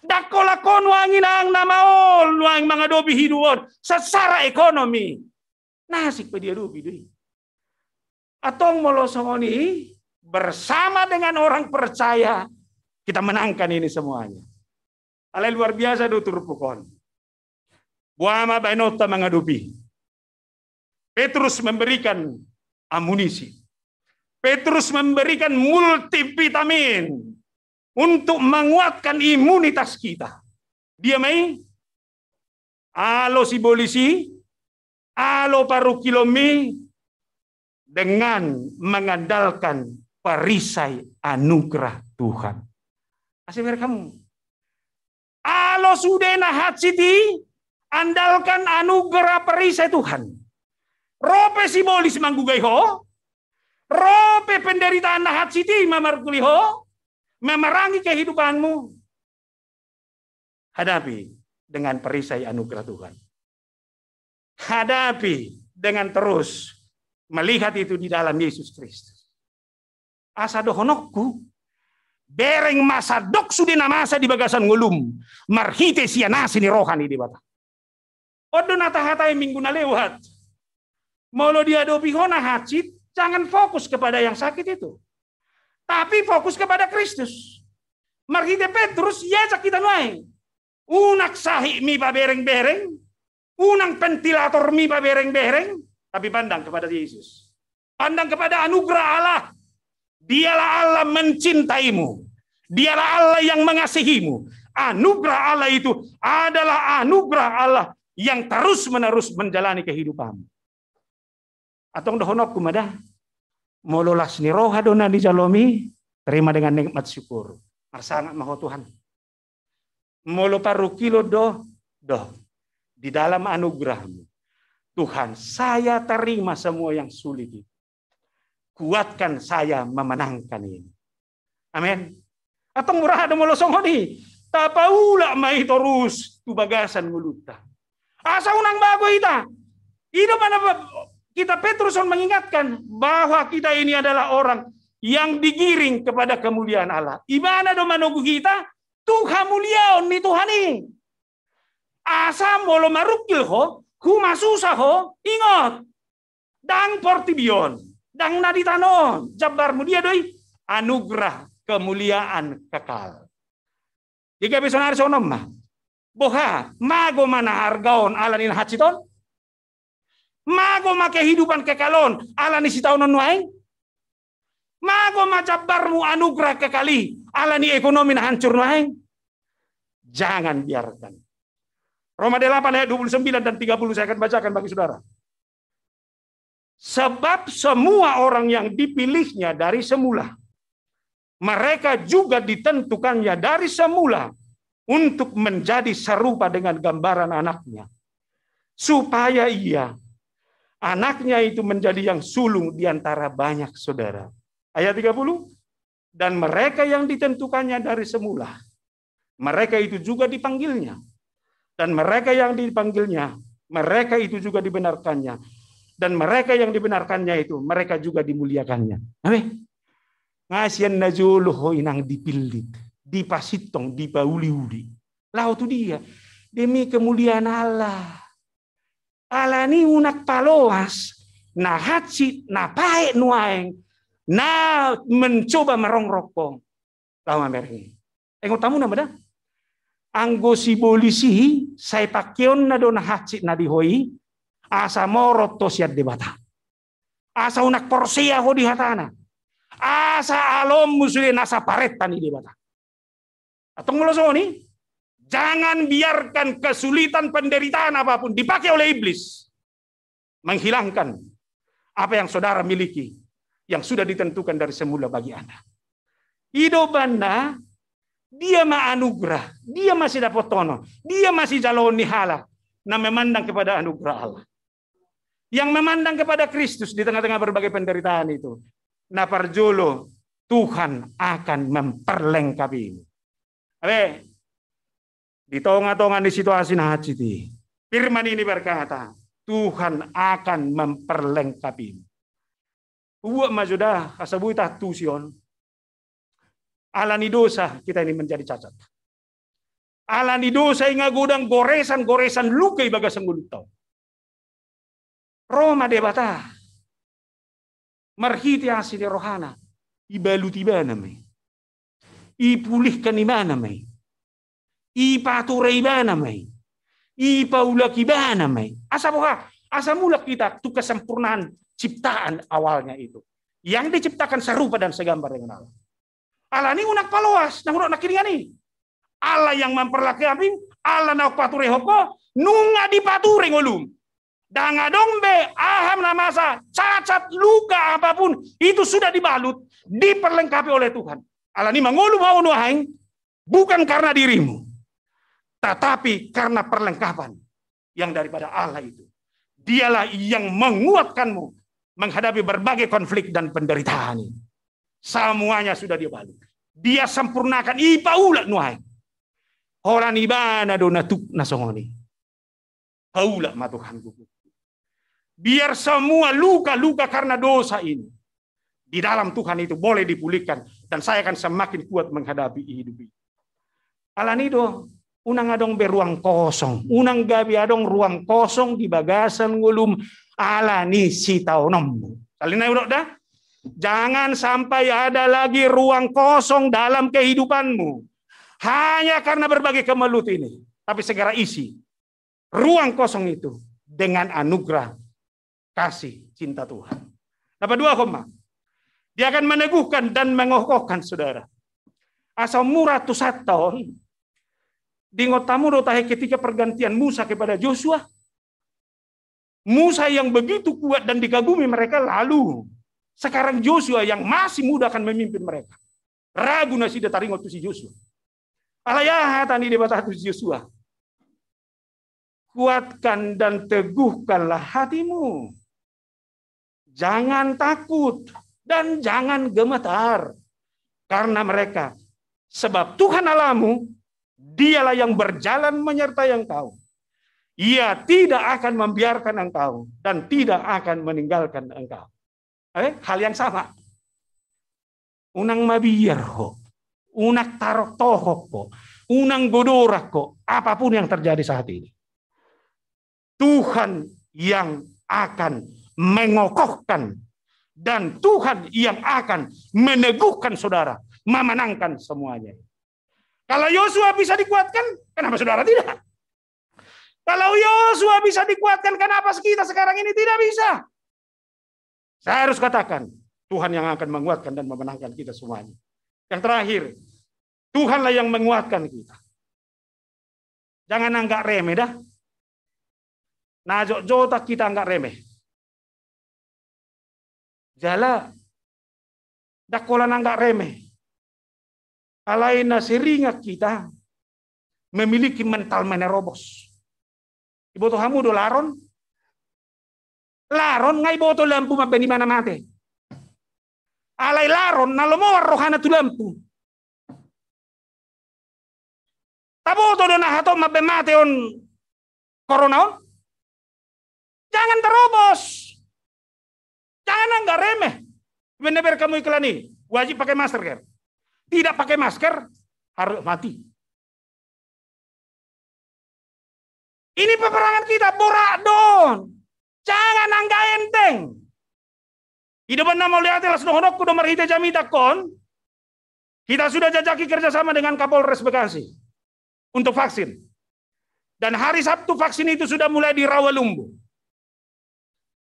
Dakola ko nuangin ang namaol nuang mga dobi hiduon secara ekonomi. Nasik pa dia dobi doy. Atong molo songoni bersama dengan orang percaya kita menangkan ini semuanya. Alay luar biasa do turupukon. Buama bainota mga dobi. Petrus memberikan amunisi. Petrus memberikan multivitamin untuk menguatkan imunitas kita. Dia may alo si polisi, alo parukilomi dengan mengandalkan perisai anugerah Tuhan. Asal kamu. Alo sudena hatsiti, andalkan anugerah perisai Tuhan. Rope si bolis manggugay ho. Rope penderitaan na hatsiti mamarkuli ho. memerangi kehidupanmu, hadapi dengan perisai anugerah Tuhan. Hadapi dengan terus melihat itu di dalam Yesus Kristus. Asa dohonokku, bereng masa dok sudena masa di bagasan ngulum, marhite sianasi ni rohani di bata. Odo nata-hatai minggu na lewat. Molo dia dopi hona hacit, jangan fokus kepada yang sakit itu. Tapi fokus kepada Kristus. Marhite Petrus, ya kita naik. Unak sahi mi pa bereng-bereng, unang ventilator mi pa bereng-bereng, tapi pandang kepada Yesus. Pandang kepada anugerah Allah. Dialah Allah mencintaimu. Dialah Allah yang mengasihimu. Anugerah Allah itu adalah anugerah Allah yang terus-menerus menjalani kehidupanmu. Atong dohonok kumadah. Mololas ni roha dona di jalomi, terima dengan nikmat syukur. Marsangat maho Tuhan. Molo paru kilo doh di dalam anugerahmu. Tuhan, saya terima semua yang sulit itu. Kuatkan saya memenangkan ini. Amin. Atong murah ada molo songhoni. Tapaula mai terus tu bagasan nguluta. Asa unang bago ita. Ino mana kita Petrus mengingatkan bahwa kita ini adalah orang yang digiring kepada kemuliaan Allah. Ibana do manugu kita, Tuhan muliaon ni Tuhani. Asa molo marukil ho, humasusah ho, ingot. Dang portibion, dang naditanon, jabarmu dia doi anugerah kemuliaan kekal. Jika besonar sonom mah, boha mago mana hargaon alanin haciton, mago ma kehidupan kekalon alani sitaunon waeng, mago ma jabarmu anugerah kekali alani ekonomi na hancur waeng. Jangan biarkan. Roma 8 ayat 29 dan 30 saya akan bacakan bagi saudara. Sebab semua orang yang dipilihnya dari semula, mereka juga ditentukannya dari semula untuk menjadi serupa dengan gambaran anaknya. Supaya anaknya itu menjadi yang sulung di antara banyak saudara. Ayat 30. Dan mereka yang ditentukannya dari semula, mereka itu juga dipanggilnya. Dan mereka yang dipanggilnya, mereka itu juga dibenarkannya. Dan mereka yang dibenarkannya itu, mereka juga dimuliakannya. Amin. Ngasian najuluh inang dipilit, dipasitong, dipauli-uli. Lau tu dia, demi kemuliaan Allah. Allah ni unak paloas, na hatsit, na pae nuaeng, na mencoba merongrokong. Lau mamerhi. Engok tamu nama dah? Anggo si bolisi, saya pakion na do na hatsit na dihoi, asa morot to siat debata. Asa unak porsia ho di hatana. Asa alom musuhin asa paretan di debata. Atau ngulosoni, jangan biarkan kesulitan penderitaan apapun dipakai oleh iblis. Menghilangkan apa yang saudara miliki, yang sudah ditentukan dari semula bagi Anda. Hidupanda, dia ma anugerah, dia masih dapat tono, dia masih jalon nihala, na memandang kepada anugerah Allah. Yang memandang kepada Kristus di tengah-tengah berbagai penderitaan itu. Na parjolo, Tuhan akan memperlengkapi ini. Abe, di tengah-tengah di situasi nahaciti, firman ini berkata, Tuhan akan memperlengkapi ini. Uwa majudah, kasabuita tusion, alani dosa kita ini menjadi cacat. Alani dosa inga gudang goresan-goresan lukai bagasang gulutau. Roma debata. Marhiti asli rohana. Ibaluti ba namay. Ipulihkan ima namay. Ipaturay ba namay. Ipaulaki ba namay. Asa buka? Asa mulak kita tu kesempurnaan ciptaan awalnya itu. Yang diciptakan serupa dan segambar dengan Allah. Allah ini unak paluas, nang urok nakiringan ni. Allah yang memperlakukan kami, Allah nak pature hoko, nunga dipature ngolum. Danga dombe, aham na masa, cacat, luka apapun, itu sudah dibalut, diperlengkapi oleh Tuhan. Allah ini mengolum hawa nuhaing, bukan karena dirimu, tetapi karena perlengkapan yang daripada Allah itu. Dialah yang menguatkanmu menghadapi berbagai konflik dan penderitaan ini. Semuanya sudah dia balut. Dia sempurnakan ipaulat nuai. Orang ibana do natuk nasongoni. Paulat ma Tuhan ku. Biar semua luka-luka karena dosa ini di dalam Tuhan itu boleh dipulihkan, dan saya akan semakin kuat menghadapi hidup ini. Alanido unang adong beruang kosong, unang gabi adong ruang kosong di bagasan ngulum alani si taunom. Salina udok dah. Jangan sampai ada lagi ruang kosong dalam kehidupanmu. Hanya karena berbagai kemelut ini. Tapi segera isi ruang kosong itu dengan anugerah kasih cinta Tuhan. Dapat dua koma. Dia akan meneguhkan dan mengokohkan saudara. Asal murah tu 1 tahun. Di ngotamu dotahe ketika pergantian Musa kepada Joshua. Musa yang begitu kuat dan dikagumi mereka lalu. Sekarang Joshua yang masih muda akan memimpin mereka. Ragu nasi dataringo tu si Joshua. Alayah tani debatah tu si Joshua. Kuatkan dan teguhkanlah hatimu. Jangan takut dan jangan gemetar karena mereka. Sebab Tuhan Allahmu, dialah yang berjalan menyertai engkau. Ia tidak akan membiarkan engkau dan tidak akan meninggalkan engkau. Hal yang sama. Unang mabiyar ho, unak tarok tohok ko, unang godorak ko, apapun yang terjadi saat ini. Tuhan yang akan mengokohkan dan Tuhan yang akan meneguhkan saudara, memenangkan semuanya. Kalau Yosua bisa dikuatkan, kenapa saudara tidak? Kalau Yosua bisa dikuatkan, kenapa kita sekarang ini tidak bisa? Saya harus katakan, Tuhan yang akan menguatkan dan memenangkan kita semuanya. Yang terakhir, Tuhanlah yang menguatkan kita. Jangan anggap remeh dah. Nah, jota kita anggap remeh. Jala, dakolan anggap remeh. Alaina seringat kita memiliki mental menerobos. Ibu Tuhamu do laron. Laron ngai boto lampu mabeni mana mate. Alai laron nalomo rohana tu lampu. Taboto do nahato mabe mate on corona on. Jangan terobos. Jangan enggak remeh. Benar kamu iklan ini wajib pakai masker kan? Tidak pakai masker harus mati. Ini peperangan kita borak don. Jangan anggap enteng. Hidupan nama lihat telah sudah kudo merhita jamita kon. Kita sudah jajaki kerjasama dengan Kapolres Bekasi untuk vaksin. Dan hari Sabtu vaksin itu sudah mulai di Rawalumbu.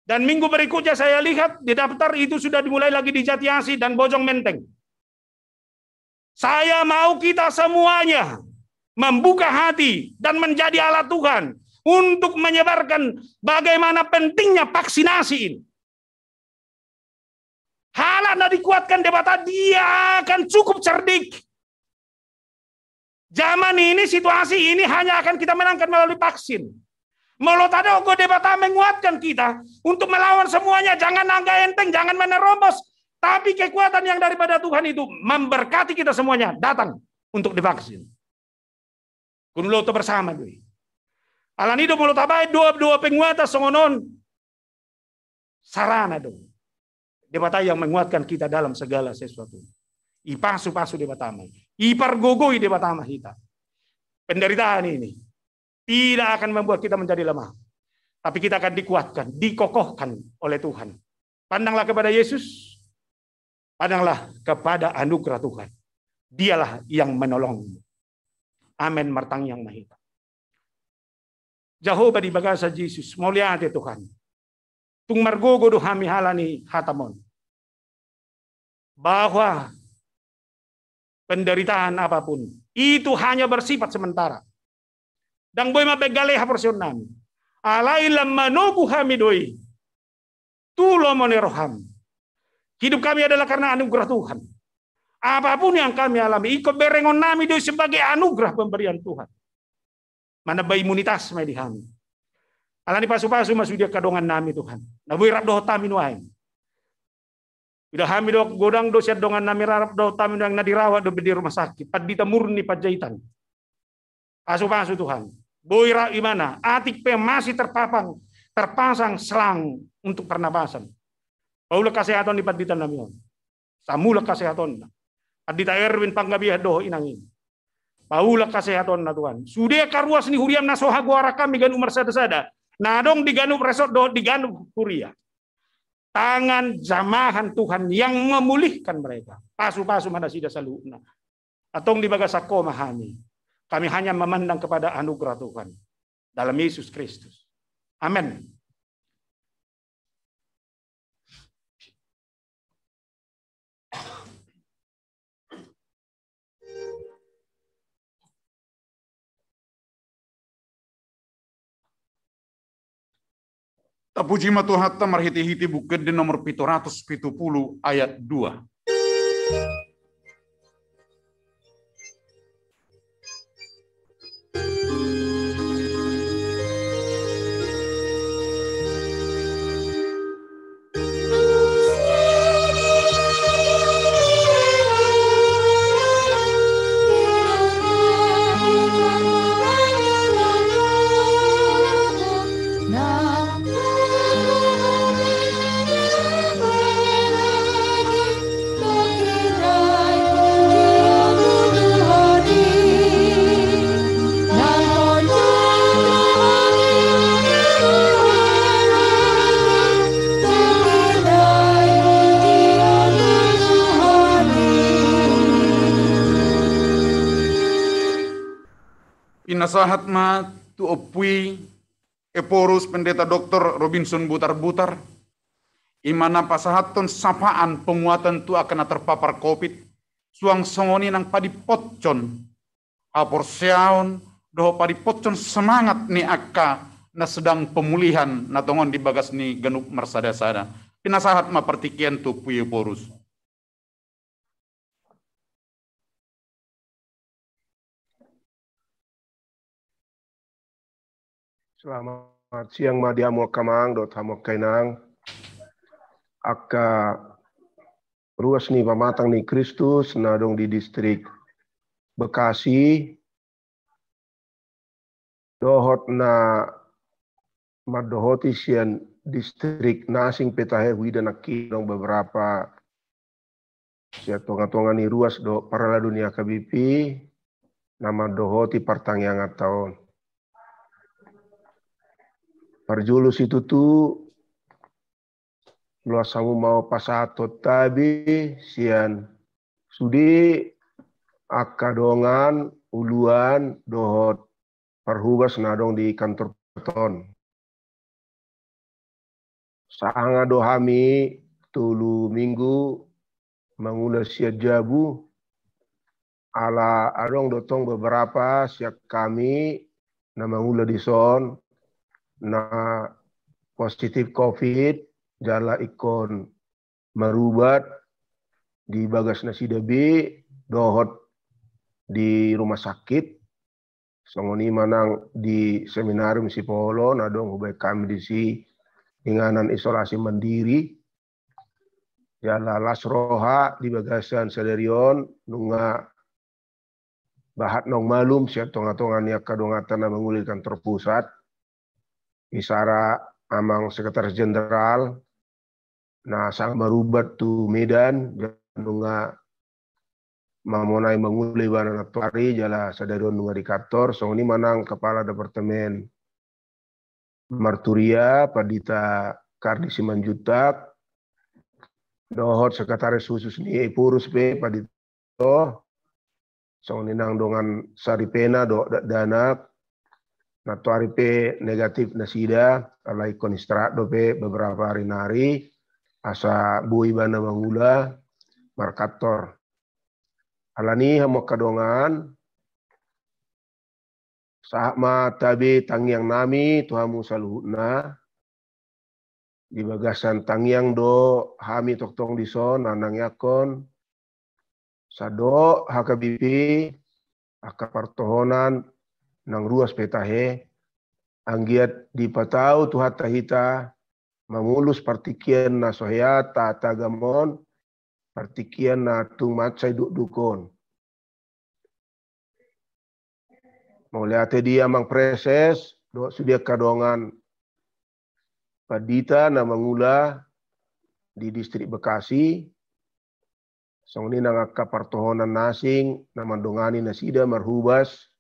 Dan minggu berikutnya saya lihat di daftar itu sudah dimulai lagi di Jatiasi dan Bojong Menteng. Saya mau kita semuanya membuka hati dan menjadi alat Tuhan untuk menyebarkan bagaimana pentingnya vaksinasi ini. Halana dikuatkan debata, dia akan cukup cerdik. Zaman ini, situasi ini hanya akan kita menangkan melalui vaksin. Melotado go debata menguatkan kita untuk melawan semuanya. Jangan angka enteng, jangan menerobos. Tapi kekuatan yang daripada Tuhan itu memberkati kita semuanya datang untuk divaksin. Kunuloto bersama doi. Alanido mulo tabai dua penguatan songonon sarana dong. Debata yang menguatkan kita dalam segala sesuatu. Ipasu-pasu debatama. Ipargogoi debatama kita. Penderitaan ini tidak akan membuat kita menjadi lemah. Tapi kita akan dikuatkan, dikokohkan oleh Tuhan. Pandanglah kepada Yesus. Pandanglah kepada anugerah Tuhan. Dialah yang menolongmu. Amin martang yang mahita. Jehovah di bagasa Yesus, muliate Tuhan. Tung margogo do hami halani hatamon. Bahwa penderitaan apapun itu hanya bersifat sementara. Dan boy mabegale haporsion nami. Alailam manogu hamidoi. Tulo moneroham. Hidup kami adalah karena anugerah Tuhan. Apapun yang kami alami, ikut berengon nami doi sebagai anugerah pemberian Tuhan. Mana ba imunitas may dihami. Alani pasu-pasu masuk dia kadongan nami Tuhan. Nabuy rap doh tamin wain. Ida hami do godang do siat dongan nami rarap do tamu yang nadirawat do di rumah sakit. Padita murni pajahitan. Pasu-pasu Tuhan. Boira imana. Atik pe masih terpasang selang untuk pernapasan. Paula kesehatan di padita nami. Samula kesehatan. Padita Erwin panggabiah do inangin. Paula kesehatan na Tuhan. Sudah karuas ni huriam nasoha guara kami ganu marsada-sada. Nadong diganu resort do diganu kuria. Tangan jamahan Tuhan yang memulihkan mereka. Pasu-pasu mana sida saluna. Atong di bagasako mahami. Kami hanya memandang kepada anugerah Tuhan. Dalam Yesus Kristus. Amin. Tapuji ma Tuhan marhiti-hiti bukit di nomor 770 ayat 2. Inasahat ma tu opui eporus pendeta Dr. Robinson Butar-Butar. Imana pasahaton sapaan penguatan tu akan terpapar COVID. Suang songoni nang padi potcon. Apor seaon doho padi potcon semangat ni akka na sedang pemulihan na tongon di bagas ni genuk marsada-sada. Pinasahat ma pertikian tu pui eporus. Selamat siang ma diamo kamang dot hamo kainang. Aka ruas ni pamatang ni Kristus nadong di distrik Bekasi. Dohot na madohoti sian distrik nasing petahe widan akidong beberapa sia tonga-tonga ni ruas do parala dunia KBP nama dohoti partangyang atau Parjulus itu tu luas samu mau pasatot tabi sian sudi akadongan uluan dohot parhubas nadong di kantor peton. Saanga dohami tulu minggu mangula siat jabu ala adong dotong beberapa siap kami na mangula di son na positif COVID jala ikon marubat di bagas nasi debi dohot di rumah sakit songoni manang di seminarium si Polo nadong hubay kami di si inganan isolasi mandiri jala lasroha di bagasan sadarion nunga bahat nong malum siap tonga-tonga niak kadongatan na mengulil kantor pusat isara amang sekretaris jenderal na sang marubat tu Medan nunga mamonai menguli bana natwari jala sadarion nunga di kantor songoni manang kepala departemen Marturia Padita Kardi Simanjutak dohot sekretaris khusus ni Epurus pe Padito songoni nang dongan Saripena do danak Natuari pe negatif nasida alai konistrat do pe beberapa hari nari asa bui bana mangula markator alani hamo kadongan sahma tabi tangyang nami tuhamu saluhna di bagasan tangyang do hami toktong dison nanang yakon sado hakabipi akapartohonan nang ruas petahe anggiat di patau tuhat tahita mamulus partikian na sohya ta tagamon partikian na tung macai dukon. Mau lihat dia mang preses do sudia kadongan padita na mangula di distrik Bekasi. Song ini nangaka partohonan nasing na mandongani nasida marhubas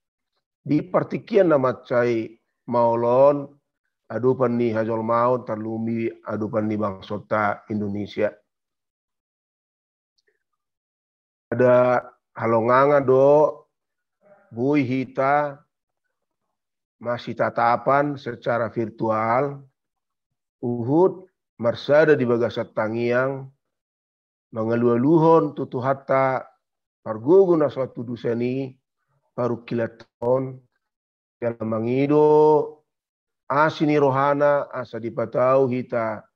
di partikian na macai maulon adupan ni hajol maun terlumi adupan ni bangsota Indonesia. Ada halonganga do bui hita masih tatapan secara virtual uhud marsada di bagasat tangiang mengeluh-luhon tutu hatta pargugu na suatu duseni paru kilaton yang mangido asini rohana asa dipatau hita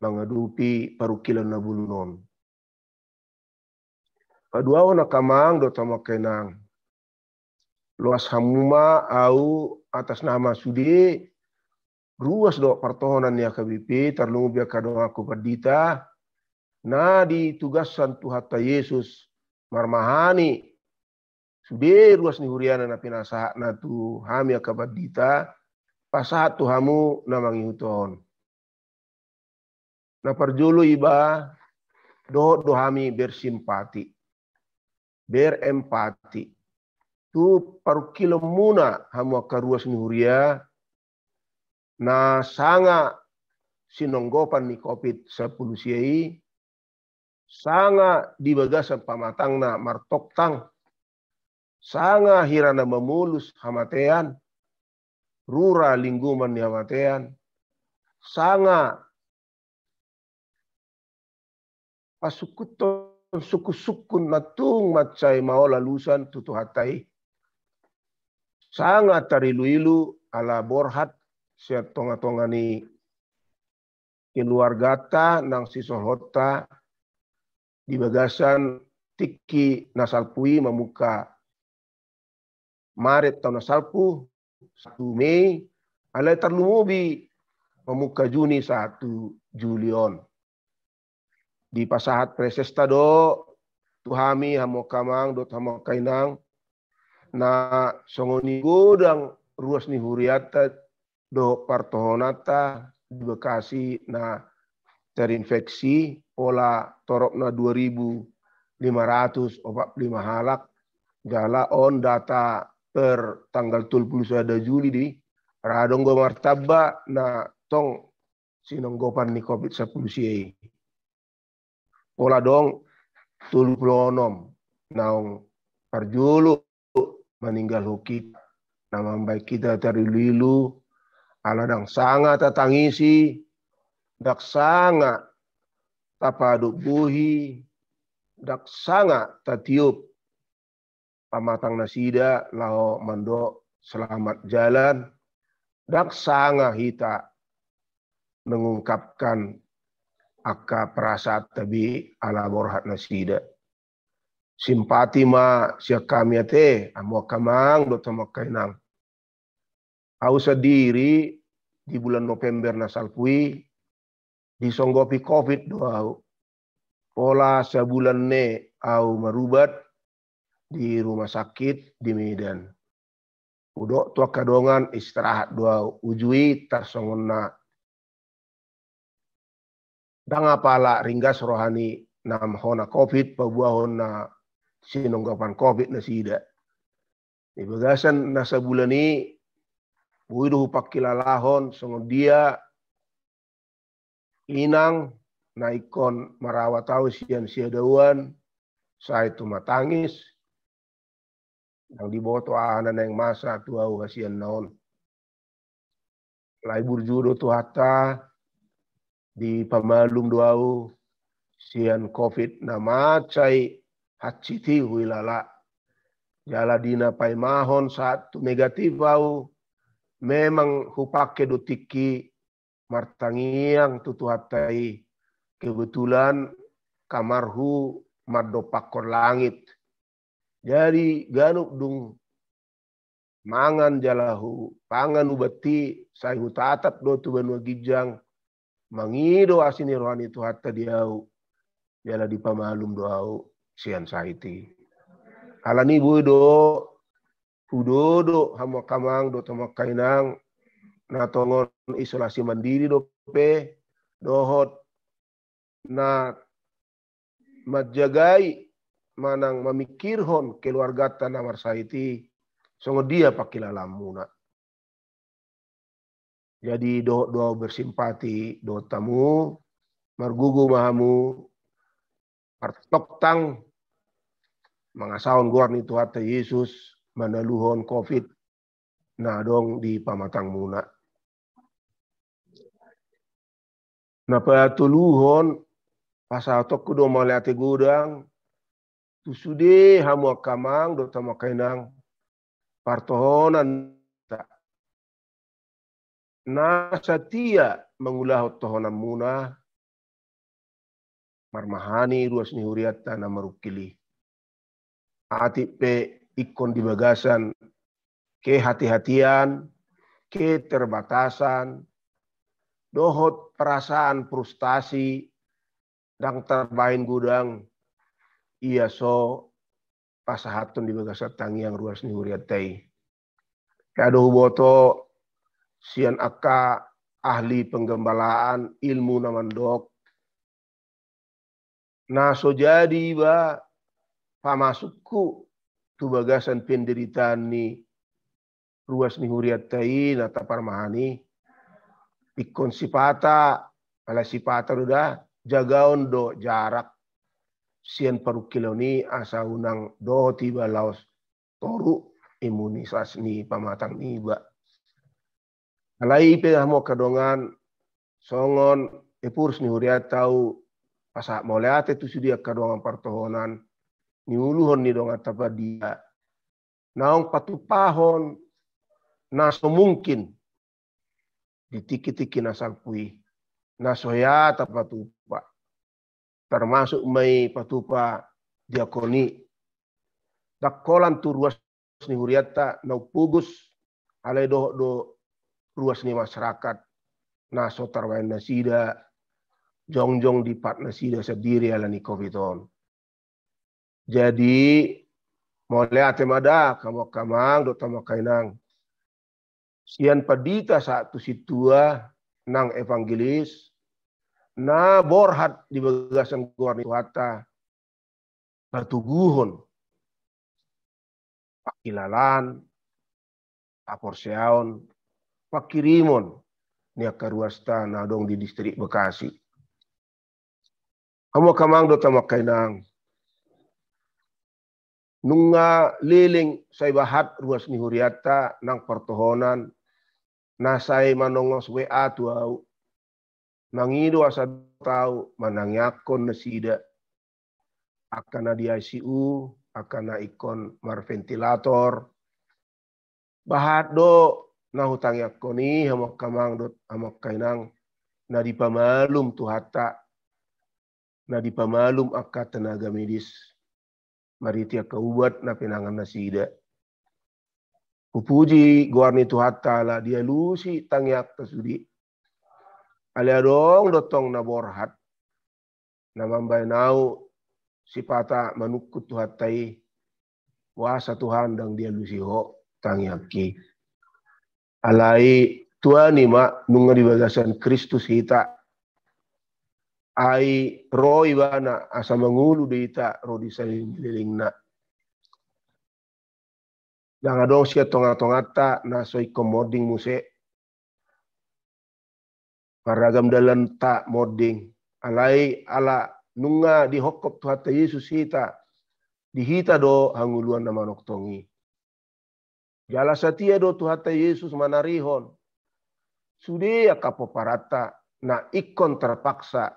mengadupi paru kilan na bulunon. Paduao na kamang do tama kenang luas hamuma au atas nama sudi ruas do partohonan ya KBP terlungu biar kadong aku perdita na ditugasan Tuhata Yesus marmahani sudi ruas ni huriana na pinasaha na tu hami akabadita pasahat tu hamu na mangihuton na parjulu iba do hami bersimpati berempati tu paru kilo muna hamu akaruas ni huria na sanga sinonggopan ni COVID-10 siai sanga di bagasan pamatang na martoktang sanga hirana memulus hamatean rura lingguman ni hamatean sanga pasukuton suku-sukun natung macai mau lalusan tutu hatai sangat tarilu-ilu ala borhat siat tonga-tonga ni keluargata nang sisohota di bagasan tiki nasalpui memuka Maret tahun nasalpu 1 Mei alai terlumubi memuka Juni 1 Julion di pasahat presesta do tuhami hamo kamang dot hamo kainang na songoni godang ruas ni huriata do partohonata di Bekasi na terinfeksi pola torok na 2.545 halak jala on data per tanggal 31 Juli di radong go martaba na tong sinonggopan ni COVID-10 siai pola dong 76 naung parjulu meninggal hukit nama baik kita dari lilu aladang sanga tatangisi dak sanga tapaduk buhi dak sanga tatiup pamatang nasida lao mando selamat jalan dak sanga hita mengungkapkan aka perasaan tabi ala borhat nasida simpati ma siya kami ate amo kamang do tama kainang au sadiri di bulan November na salpui disonggopi COVID doau pola sebulan ne au marubat di rumah sakit di Medan udo tua kadongan istirahat doau ujui tarsongonna dang apala ringgas rohani nam hona COVID pabuahon na sinonggapan COVID na sida. Di bagasan nasa bulan ni buido pakilalahon songon dia inang na ikon marawat tau sian siadawan sa itu matangis yang diboto anan yang masa tuau hasian naon. Lai burjudo tu hatta di pamalum doau sian COVID na macai haciti huilala jala dina pai mahon satu negatif au memang hupake do tiki martangiang tutu hatai kebetulan kamarhu maddo pakor langit jadi ganuk dung mangan jalahu pangan ubati sai hutatat do tu banua gijang mangido asini rohani tu hatta diau Jala di pamalum doau sian saiti. Alani budo udodo hamo kamang do tama kainang na tongon isolasi mandiri do pe dohot na majagai manang memikirhon keluarga tanah marsaiti songo dia pakilalam muna. Jadi do bersimpati do tamu margugu mahamu partok tang mangasaon guarni Tuhan Yesus manaluhon COVID na dong di pamatang muna. Na patuluhon pasal tok kudo maliate gudang tu sude hamu kamang do tama kainang partohonan na satia mengulah tohonan muna marmahani ruas ni huriat tanah marukili. Ati pe ikon di bagasan ke hati-hatian, ke terbatasan, dohot perasaan frustasi, dan terbain gudang, iya so pasahatun di bagasan tangiang ruas ni huriat tay. Kado huboto sian akka ahli penggembalaan ilmu namandok. Nah so jadi ba pamasukku tu bagasan penderitaan ni ruas ni huriat tai na taparmahani ikon sipata ala sipata udah jagaon do jarak sian parukilo ni asa unang do tiba laos toru imunisasi ni pamatang niba alai pe hamo kadongan songon epurs ni huriat tau pasak moleate tu sudia kadongan partohonan ni uluhon ni dong atapa dia naong patupahon naso mungkin ditiki-tiki nasal pui naso ya tapatupa termasuk mai patupa diakoni dakolan tu ruas ni huriata nau pugus alai do ruas ni masyarakat naso tarwain nasida jongjong di pat nasida sendiri alani covidon. Jadi mulai atemada kamu kamang do tama kainang sian padita satu situa nang evangelis na borhat di bagasan guarni wata batuguhon pakilalan aporseaon pakirimon ni akaruasta na dong di distrik Bekasi. Kamu kamang do tama kainang nunga liling say bahat ruas ni huriata nang pertohonan nasay manongos WA tuau nangido asa tau manangyakon na sida akan na di ICU akan na ikon marventilator bahat do na hutang yakoni hamak kamang dot hamak kainang na di pamalum tuhata na di pamalum akka tenaga medis maritia kaubat na pinangan na sida. Pupuji guarni tuhata la dia lusi tangyak tasudi. Aliadong dotong na borhat na mambay nau sipata manukut tuhatai wasa Tuhan dang dia lusi ho tangyaki. Alai tuani ma nunga di bagasan Kristus hita ai roi bana asa mangulu deita rodi saling lilingna jangan dong sia tonga-tongata na soi komoding muse paragam dalam tak moding alai ala nunga di hokop Tuhan Yesus hita dihita do hanguluan na manok tongi jala satia do Tuhan Yesus manarihon sudia kapoparata na ikon terpaksa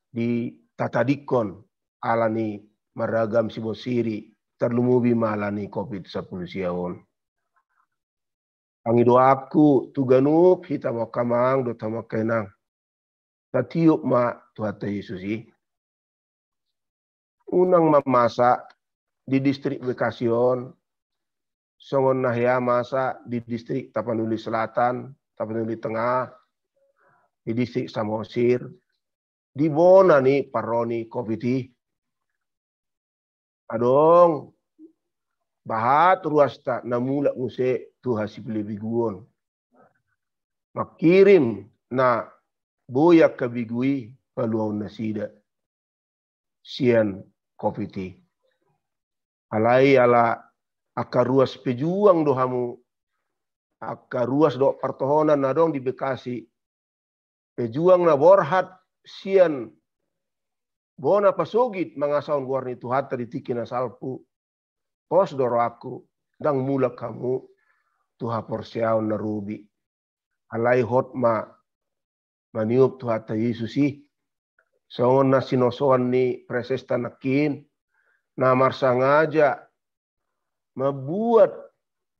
di tatadikon alani maragam sibosiri terlumubi malani COVID-19 siawon. Angido aku tuganup hita makamang do tamakainang tatiup ma Tuhan Yesusi. Unang mamasa di distrik Bekasion, songon nahya masa di distrik Tapanuli Selatan, Tapanuli Tengah, di distrik Samosir, di bona ni paroni COVID. Adong bahat ruas tak namula nguse tu hasip lebih guon. Makirim na boyak kabigui paluaw na sida. Sian COVID. Alai ala akaruas pejuang dohamu. Akaruas do pertohonan na dong di Bekasi. Pejuang na borhat sian bona pasugit mangasaon guarni tuhata ditiki na salpu. Pos doro aku dang mula kamu tuha porsiaon na rubi. Alai hot maniup tuhata Yesusi. Songon na sinosoan ni presesta nakin na marsangaja mabuat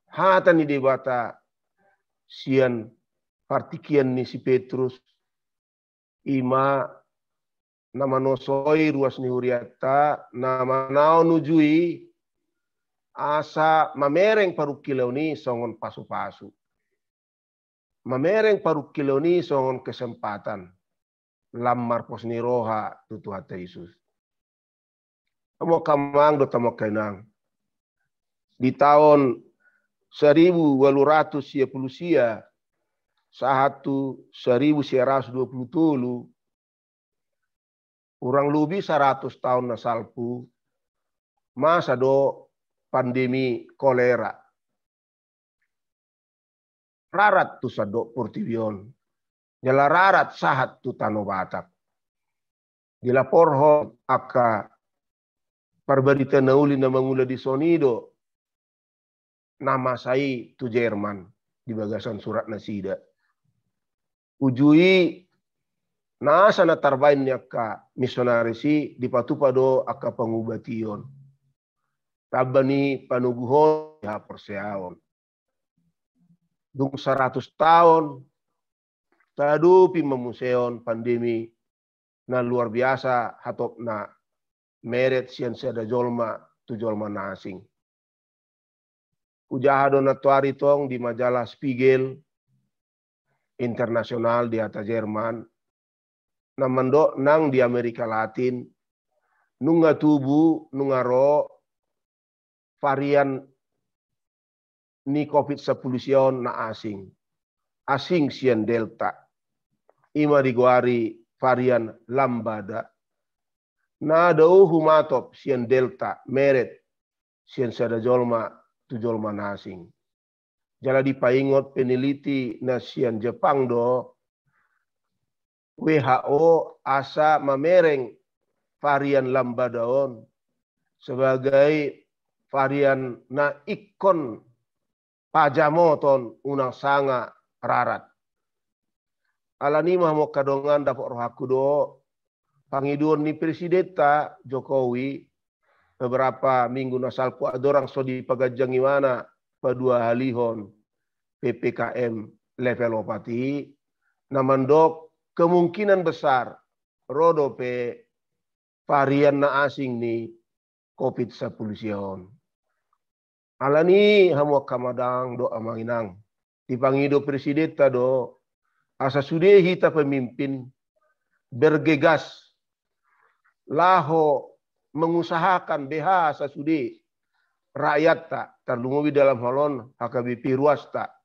hata ni debata sian partikian ni si Petrus ima nama nosoi ruas ni huriata nama nao nujui asa mamereng parukilau ni songon pasu-pasu. Mamereng parukilau ni songon kesempatan. Lamar pos ni roha tutu hata Yesus. Amo kamang do tamo kenang. Di tahun 1800 sahatu 1927 kurang lebih 100 tahun na salpu masa do pandemi kolera. Rarat tu sadok portivion. Jala rarat sahat tu Tanah Batak. Dilaporho aka parbarita nauli na mangula di Sonido. Nama sai tu Jerman di bagasan surat nasida. Ujui nasa na tarbain niya ka misionarisi di patupado aka pangubation. Tabani panuguhon ya perseaon. Dung 100 tahun tadupi memuseon pandemi na luar biasa hatop na meret sian sada jolma tu jolma nasing. Ujahado na tuari tong di majalah Spiegel internasional di atas Jerman na mando nang di Amerika Latin nunga tubu nunga ro varian ni COVID-19 sion na asing. Asing sian Delta. Ima diguari varian Lambada. Na dau humatop sian Delta meret sian sada jolma tu jolma nasing. Jala dipaingot peneliti na sian Jepang do WHO asa mamereng varian Lambadaon sebagai varian na ikon pajamoton unang sanga rarat. Alani mah mo kadongan dapat rohaku do pangidun ni Presidenta Jokowi beberapa minggu nasalku adorang so di pagajangi mana padua halihon PPKM level opati namandok kemungkinan besar rodo pe varian na asing ni COVID-19 sion. Alani hamo kamadang do amanginang dipangido Presidenta do asa sudah hita pemimpin bergegas laho mengusahakan behasa sudah rakyat tak terlungubi dalam halon HKBP ruas tak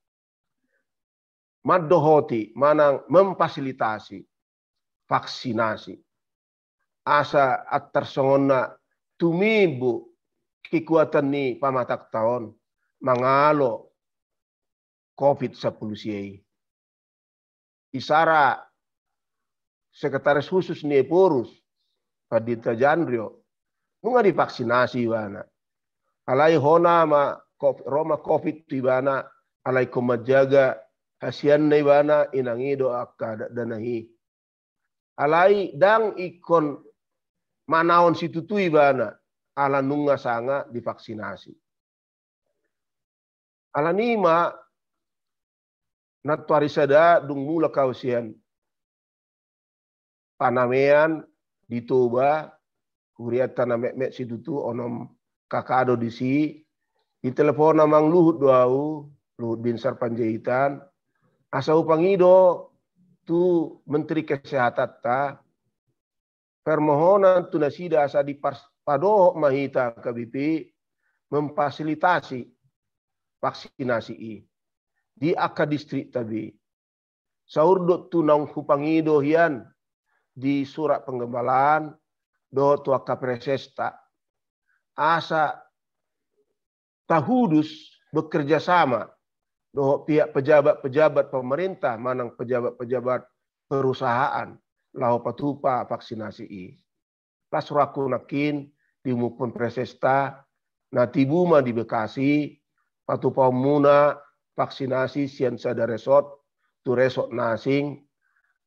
maddohoti manang memfasilitasi vaksinasi asa tersongona tumibu kekuatan ni pamatak tahun mangalo COVID-19 siai. Isara sekretaris khusus ni Porus Padita Jandrio nunga divaksinasi wana alai hona ma Roma COVID tu wana alai komajaga hasian ni wana inangi do akka danahi alai dang ikon manaon situ wana ala nunga sanga divaksinasi ala nima natwarisada dung mula kausian panamean ditoba kuriat tanamek sidutu onom kakado disi di telepon namang Luhut Doau Luhut Binsar Panjaitan asa upangido tu Menteri Kesehatan ta permohonan tunasida asa di padoh mahita KBP memfasilitasi vaksinasi di aka distrik tabi. Saurdot tunang hupangido hian di surat penggembalaan do tuaka presesta asa tahudus bekerja sama do pihak pejabat-pejabat pemerintah manang pejabat-pejabat perusahaan lau patupa vaksinasi Lasuraku nakin dimupun presesta na tibuma di Bekasi patupa muna vaksinasi sian sada resort tu resort nasing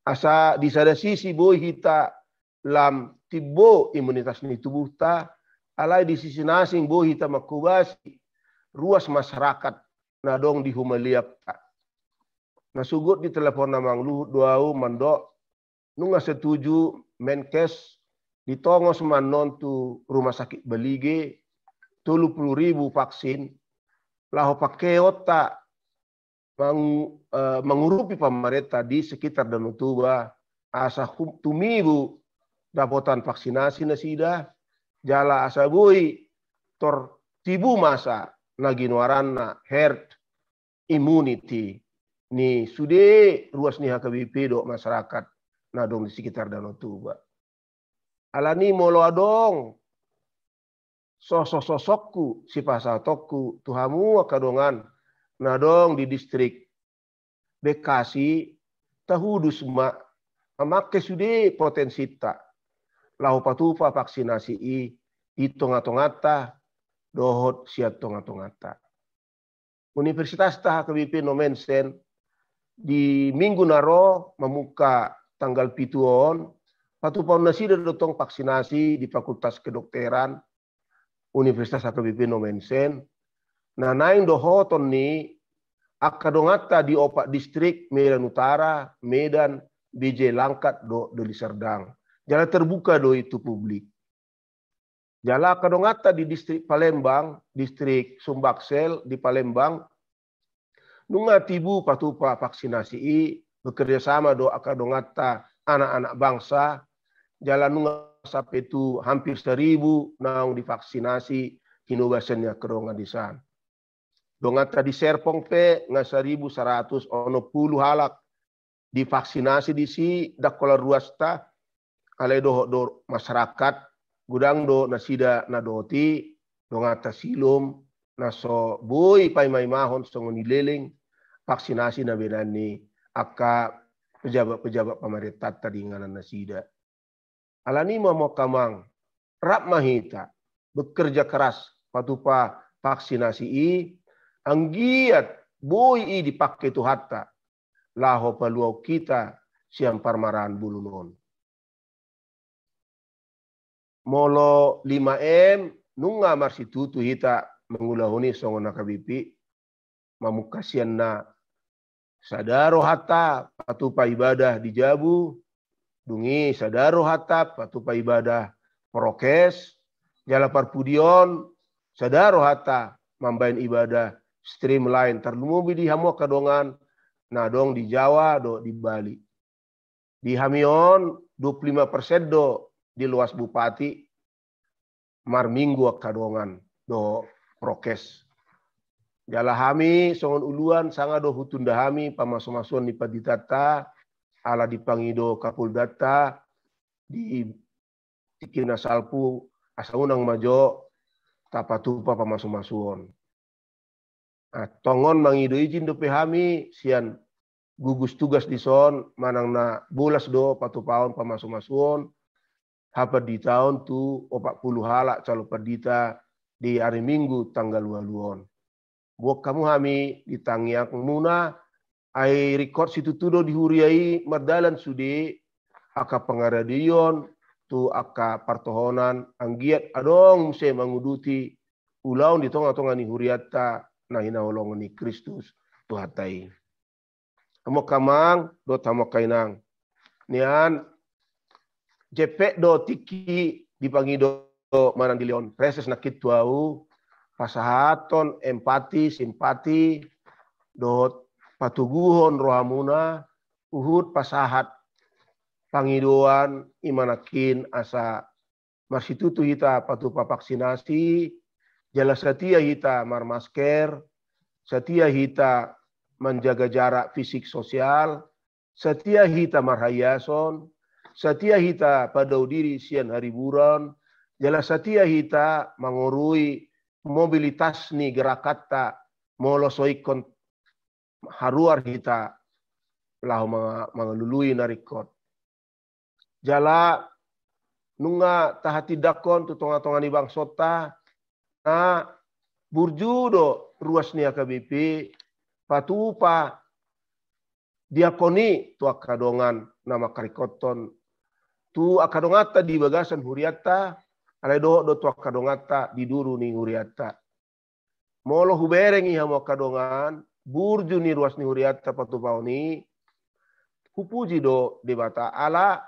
asa di sada sisi boy hita lam tibo imunitas ni tubuh ta alai di sisi nasing boy hita makubasi ruas masyarakat na dong di humaliak ta. Nasugot di telepon namang Luhut Duau mandok nunga setuju Menkes ditongos manon tu rumah sakit Belige 30.000 vaksin laho pakeot ta mengurupi pemerintah di sekitar Danau Toba asa tumibu dapotan vaksinasi nasida jala asa bui tor tibu masa naginwaranna herd immunity ni sude ruas ni HKBP do masyarakat nadong di sekitar Danau Toba. Alani molo adong sosokku si pasatokku tuhamu akadongan nadong di distrik Bekasi tahudus ma amake sude potensi ta lau patupa vaksinasi i tonga-tongata dohot siat tonga-tongata. Universitas ta HKBP Nomensen di minggu naro memuka tanggal pituon patupa nasida dotong vaksinasi di Fakultas Kedokteran Universitas HKBP Nomensen na naing dohoton ni akadongata di opak distrik Medan Utara, Medan, BJ Langkat do Deli Serdang. Jala terbuka do itu publik. Jala akadongata di distrik Palembang, distrik Sumbaksel di Palembang nunga tibu patupa vaksinasi bekerja sama do akadongata anak-anak bangsa jalan nunga sampai itu hampir 1.000 naung divaksinasi hinubasannya kedonga di sana. Dongata di Serpong pe nga 1.100 ono 10 halak divaksinasi di si dakola ruasta ale do masyarakat gudang do nasida nadoti dongata silom naso boy pay may mahon songon nileling vaksinasi na benani aka pejabat-pejabat pemerintah tadi nganan nasida. Alani mau kamang rap mahita bekerja keras patupa vaksinasi anggiat boy dipakai tu hatta laho paluau kita siang parmaran bulunon. Molo 5M nunga marsitutu hita mengulahuni songon nakabipi mamukasian na sadaro hatta patupa ibadah di Jabu dungi sadaro hatta patupa ibadah prokes jala parpudion sadaro hatta mambain ibadah streamline terlumubi di hamu kadongan nadong di Jawa do di Bali di Hamion 25% do di luas bupati marminggu kadongan do prokes jala hami songon uluan sanga do hutunda hami pamaso-masuan di paditata ala dipangido kapuldata di tikina salpu asaunang majo tapatupa pamaso-masuan. Tongon mangido izin do pehami sian gugus tugas di son manang na bulas do patupaon pamaso-masuan hapa di tahun tu 40 halak calo perdita di hari Minggu tanggal 22. Buat kamu hami ditangiak muna ai record situ tudo dihuriai mardalan sude aka pengaradion tu aka partohonan anggiat adong se manguduti ulaun di tonga-tonga ni huriata na hinaholong ni Kristus tu hatai. Amo kamang do tamo kainang nian jepek do tiki dipangido manang dilion preses nakit tuau pasahaton empati simpati dot patuguhon rohamuna uhud pasahat pangidoan imanakin asa marsitutu hita patupa vaksinasi, jala setia hita marmasker, setia hita menjaga jarak fisik sosial, setia hita marhayason, setia hita padau diri sian hari buron, jala setia hita mengurui mobilitas ni gerakata molosoikon haruar hita lahu mengelului narikot. Jala nunga tahati dakon tu tonga-tonga ni bang sota na burjudo ruas ni AKBP patupa diakoni tu akadongan nama karikoton tu akadongata di bagasan huriata alai do tu akadongata di duru ni huriata molo huberengi hamo akadongan burju ni ruas ni huriata patupa ni kupuji do debata ala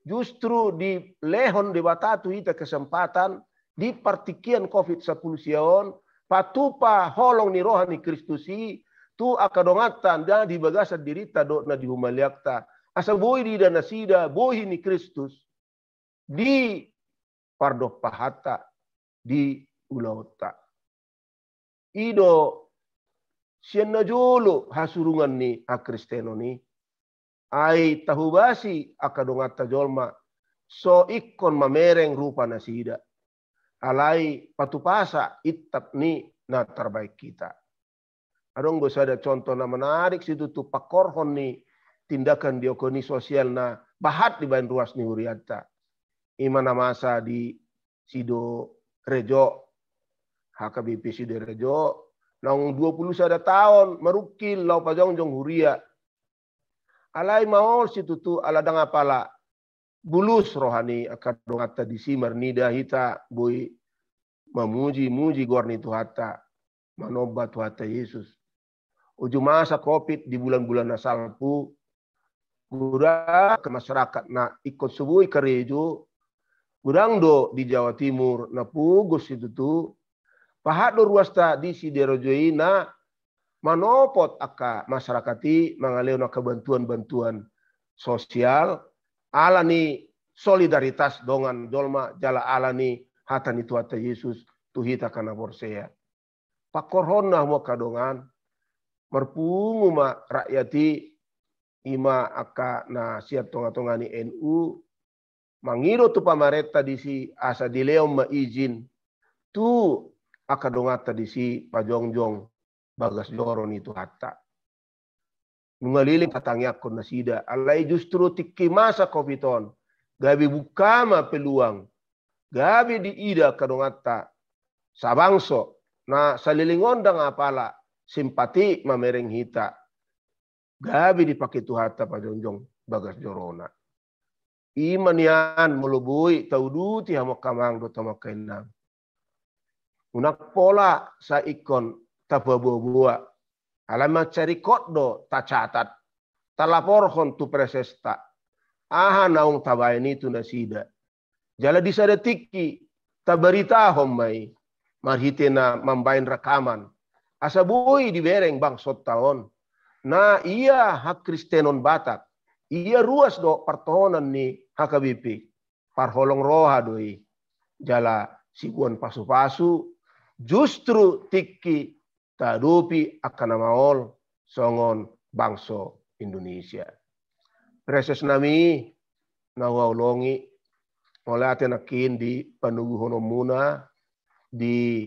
justru di lehon debata tu hita kesempatan di partikian COVID-10 sion patupa holong ni rohani Kristusi tu akadongatan dan di bagasa dirita do na dihumaliakta asa boy di dana sida boy ni Kristus di pardo pahata di ulauta ido sian na jolo hasurungan ni a Kristeno ni ai tahubasi akadongata jolma so ikon mamereng rupa nasida alai patupasa itap ni na terbaik kita. Adong bisa ada contoh na menarik situ tu pakorhon ni tindakan diokoni sosial na bahat di bain ruas ni huriata. Imana masa di Sido Rejo HKBP Sido Rejo nang 20 tahun merukil lau pajongjong huria alai maol situ tu aladang apala bulus rohani akadongata di simar nida hita boy memuji gorni tuhata manobat tuhata Yesus uju masa COVID di bulan-bulan nasalpu gura ke masyarakat na ikut subui kerejo gudang do di Jawa Timur na pugus situ tu pahat do ruasta di Siderejo na manopot aka masyarakati mangaleo na kebantuan-bantuan sosial ala ni solidaritas dongan dolma jala ala ni hata ni tuata Yesus tuhita kana borsea pakorhon na mo kadongan merpungu ma rakyati ima aka na siap tonga-tonga ni NU mangiro tu pamareta di si asa dileo maizin tu akadongata di si pajongjong bagas joron itu hatta. Nungaliling katangyakon na sida. Alay justru tiki masa kopiton. Gabi bukama peluang. Gabi di ida kadongata. Sabangso. Na salilingon da nga pala. Simpati mamereng hita. Gabi di pakitu hatta pajongjong bagas jorona. Iman yan mulubui. Tauduti hamakamang do tamakainang. Unak pola sa ikon tapabuwa alamat cari koddo tacatat talaporhon tu presesta aha naung tabaini tu nasida jala disada tiki tabarita hommai marhitena mambain rekaman asabui dibereng bang sot tahun na iya hak Kristenon Batak iya ruas do pertohonan ni HKBP parholong roha doi jala sikuan pasu-pasu justru tiki tadupi akan maol songon bangso Indonesia. Preses nami nawalongi oleh atenakin di panugu honomuna di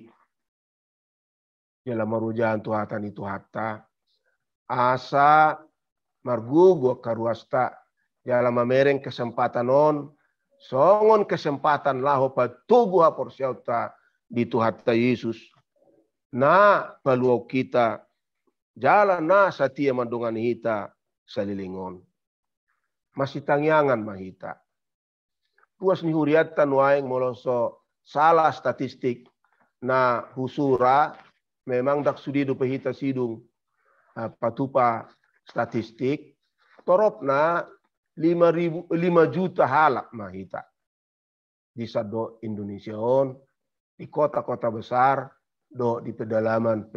dalam marujan tuhatan itu hatta asa margugo karuasta dalam mamereng kesempatan on songon kesempatan laho patugu haporsiauta di tuhata Yesus na paluau kita jalan na satia mandungan hita salilingon masih tangyangan mahita puas ni huriatan waeng moloso salah statistik na husura memang dak sudidu pehita sidung patupa statistik torop na 5 juta halak mahita di sado Indonesia on di kota-kota besar do di pedalaman.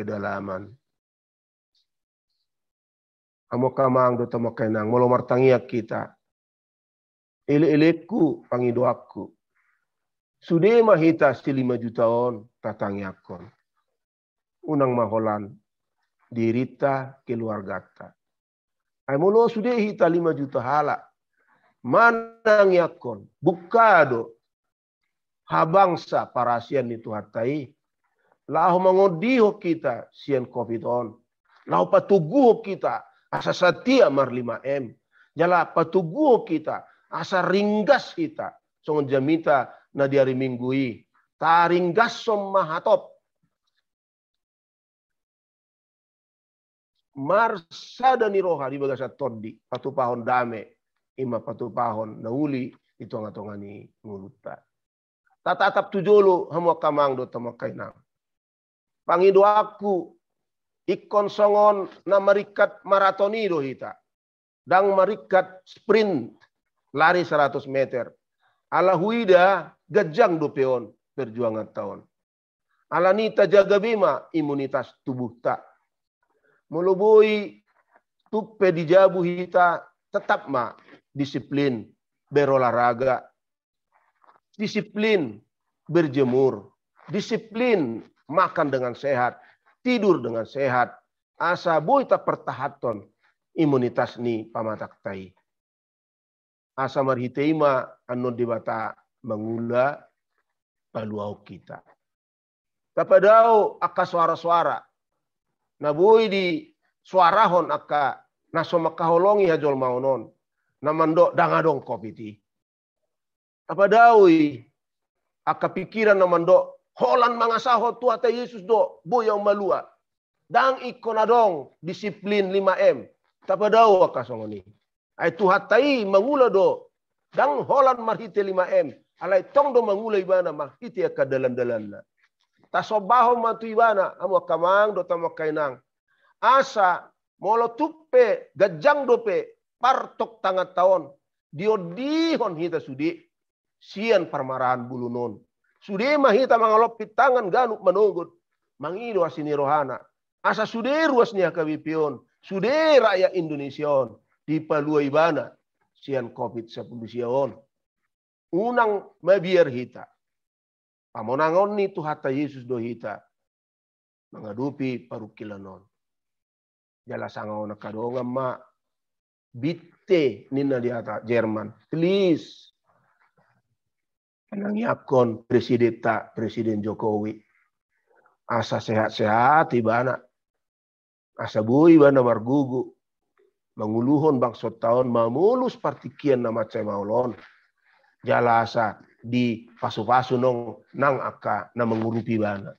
Amo kamang do tamo kenang molo martangiak kita. Ele-eleku pangidoaku. Sudah mahita 5 jutaan tatangyakon. Unang maholan dirita keluargata. Ay mulo sudah hita 5 juta hala. Manang yakon bukado habangsa parasian itu hatai. Lahu mangodiho kita sian covid on. Lahu patuguho kita asa satia mar 5M. Jala patuguho kita asa ringgas kita. Songon jamita na di hari minggui. Taringgas som mahatop. Marsada ni roha di bagasa todi. Patupahon dame. Ima patupahon na uli. Ito nga tonga ni nguluta. Tatatap tujolo hamo kamang do tamakainang. Pangido aku ikon songon na marikat maratonido hita. Dang marikat sprint lari 100 meter. Ala huida gajang dopeon perjuangan tahun. Ala nita jaga bima imunitas tubuh tak. Mulubui tupe dijabu hita tetap ma disiplin berolahraga. Disiplin berjemur. Disiplin makan dengan sehat. Tidur dengan sehat. Asa boy tak pertahaton imunitas ni pamatak tai. Asa marhiteima anu dibata mengula paluau kita. Tapadao aka suara-suara. Naboy di suarahon aka naso makaholongi hajol maunon. Namando dangadong kopiti. Tapadawi aka pikiran namando holan mangasaho tua ta Yesus do boyaw malua. Dang ikonadong disiplin 5M. Tapadaw aka songoni. Ay tuhatai mangula do. Dang holan marhite 5M. Alay tong do mangula ibana marhite aka dalan-dalan na. Tasobaho matu ibana amo kamang do tamakainang. Asa molo tuppe gajang dope partok tangat taon. Diodihon hita sudi. Sian parmarahan bulunon. Sudi mahita mangalopit tangan ganuk manunggut. Mangido asini rohana. Asa sudi ruasnya kawipion. Sudi rakyat Indonesia di palua ibana. Sian COVID-19 siaon. Unang mabiar hita. Pamonangon ni tuhata Yesus do hita. Mengadupi parukilanon. Jala sangaw na kadongan ma. Bitte nina di ata Jerman. Please. Nangyakon Presiden Jokowi. Asa sehat-sehat ibana. Asa bui ibana margugu. Manguluhon bangsot taon mamulus partikian na macay maulon. Jala asa di pasu-pasu nong nang aka na mengurupi bana.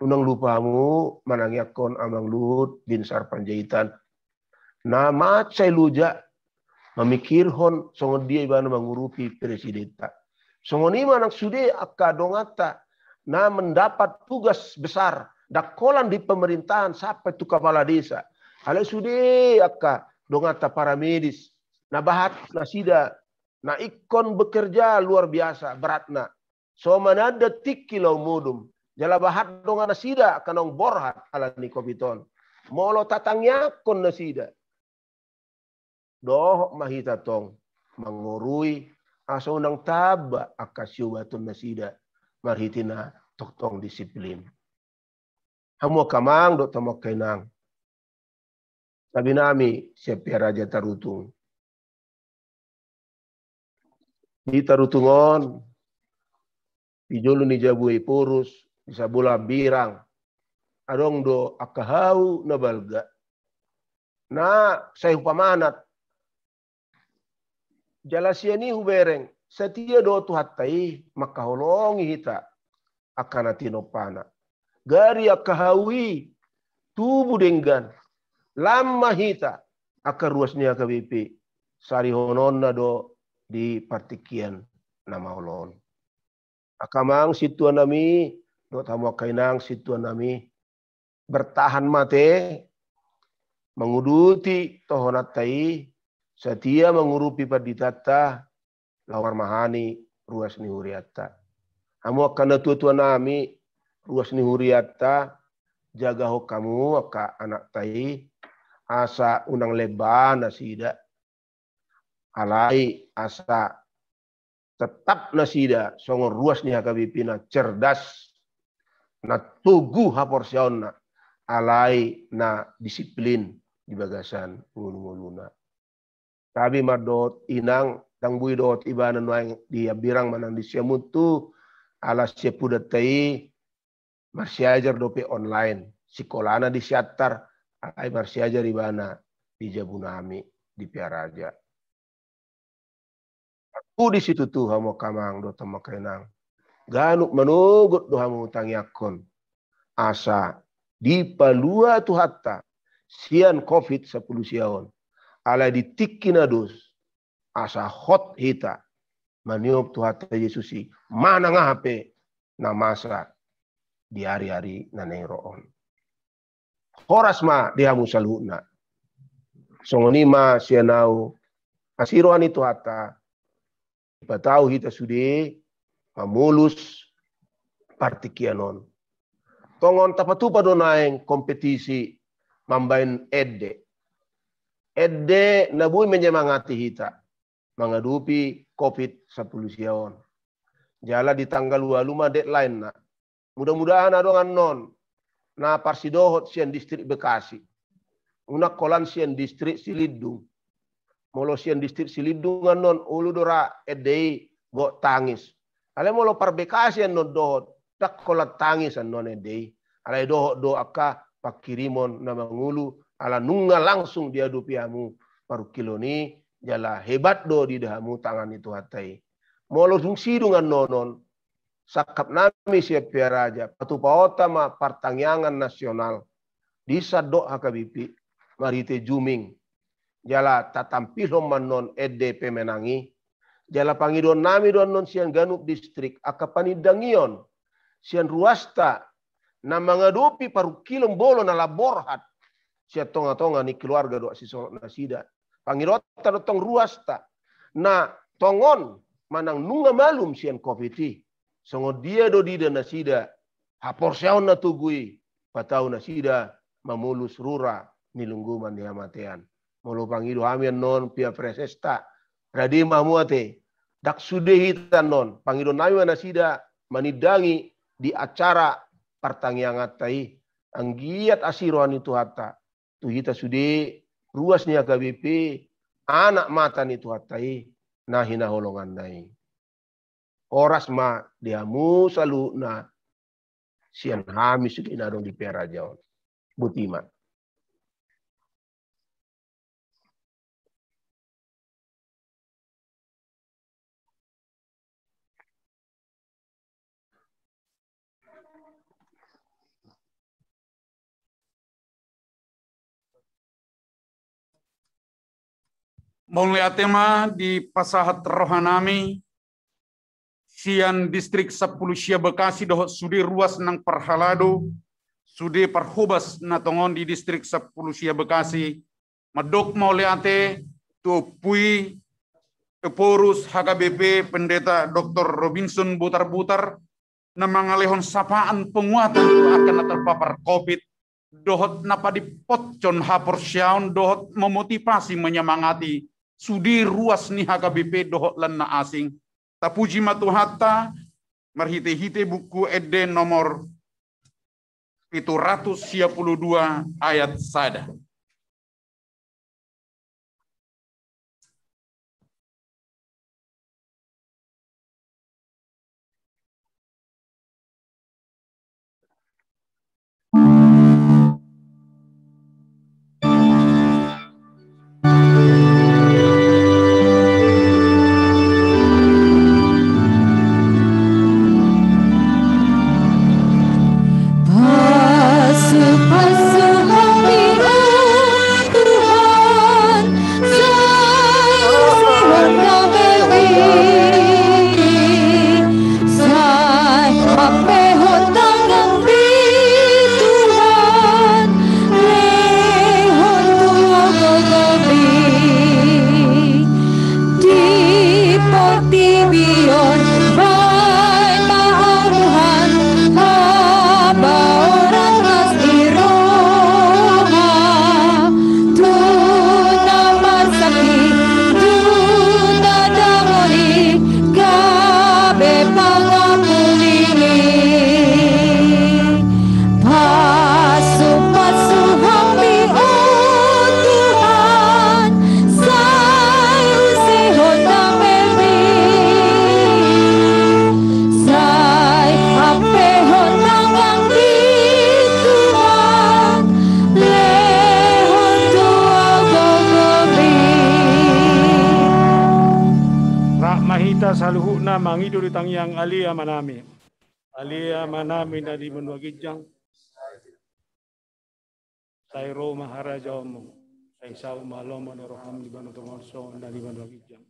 Unang lupamu manangyakon amang Luhut Binsar Panjaitan. Na macay luja memikirhon songon dia ibana mengurupi presidenta. Songon ima nang sude aka dongata na mendapat tugas besar dakolan di pemerintahan sampai tu kepala desa. Alai sude aka dongata para medis na bahat na sida na ikon bekerja luar biasa beratna. So manada tikilau mudum. Jala bahat dongan nasida kanong borhat ala ni kopiton. Molo tatangnya kon nasida. Doh mahita tong mangurui aso nang taba akasyo batun nasida marhitina toktong disiplin. Hamo kamang do tamok kainang. Sabi nami siya Raja Tarutung. Di Tarutungon, pijolo ni Jabuay Purus, isa bola birang. Adong do akahaw na balga. Na sa pamanat. Jala siya ni hubereng. Sa tiya do tuhatay, makahulongi hita. Akana tinopana. Gari akahawi, tubu denggan. Lama hita. Akaruas niya kabipi. Sari honon na do di partikian na maulon. Akamang situan nami, do tamo kainang situan nami, bertahan mate, menguduti tohonat tai, setia mengurupi paditata, lawar mahani, ruas ni huriata. Amo akan tuan nami, ruas ni huriata, jaga ho kamu, aka anak tai, asa unang leban asida, alai asa tetap nasida songo ruas ni HKBP na cerdas na tugu haporsiaon na alai na disiplin di bagasan ngulu-nguluna. Tabi madot inang tang bui dot ibanan waing di abirang manang di siamutu ala sepudatai marsiajar dope online sikolana di siatar alai marsiajar ibana di Jabunami di Piaraja. Aku di situ tuh hamo kamang do tamakenang. Ganuk manugut do hamo tangyakon. Asa di palua tu hatta sian COVID 10 siaon. Ala di tikinados asa hot hita maniop tu hatta Yesusi. Mana ngahape na masa di hari-hari na nairoon. Horas ma di hamo saluna. Songonima sianau asiroan itu hatta patau hita sude mamulus partikianon. Tongon tapatupa do naeng kompetisi mambain edde. Edde nabui menyemangati hita menghadapi COVID 10 siaon. Jala di tanggal 25 deadline na. Mudah-mudahan adongan non na parsidohot sian distrik Bekasi. Unak kolan sian distrik Silidung. Molo sian distrik Silidungan non ulu dora edei go tangis. Ale molo parbekasi non dohot tak kolat tangis non edei. Ale dohot do akka pakirimon na mangulu ala nunga langsung dia dupiamu paru kiloni jala hebat do di dahamu tangan itu hatai. Molo sidungan nonon sakap nami siap Piaraja patupaota ma partangyangan nasional di sadok HKBP marite juming. Jala tatampilom manon EDP menangi. Jala pangidon nami don non sian Ganup distrik akapanidangion sian ruasta na mengadupi paru kilom bolo na laborhat sia tonga-tonga ni keluarga do sisol nasida. Pangirota do tong ruasta na tongon manang nunga malum sian COVID. Songo dia do di nasida haporsiaon na tugui patau nasida mamulus rura nilungguman di hamatean. Molo pangido hamian non pia presesta radi mamuate dak sudehitan non pangido nami nasida manidangi di acara partangyangat tai anggiat asiroan itu hatta tu hita sude ruasnya HKBP anak mata itu hatai nahina holongan nai oras ma diamu salu na sian hami sukina dong di Piaraja butima. Mulai tema di pasahat rohanami sian distrik 10 sia Bekasi dohot sudi ruas nang perhalado sudi perhubas na tongon di distrik 10 sia Bekasi madok mulai ate tu pui Keporus HKBP Pendeta Dr. Robinson Butar-Butar na mangalehon sapaan penguatan akan terpapar COVID dohot napa dipotcon haporsiaon dohot memotivasi menyemangati sudi ruas ni HKBP dohot lan na asing. Tapuji matuhatta marhite-hite buku Eden nomor 732 ayat sada. Pasu-pasu hita saluhuna mangido ditang yang alia manami. Alia manami na di menwagijang. Sairo maharaja omo. Saisau malomo noroham di banu tomonso na di menwagijang.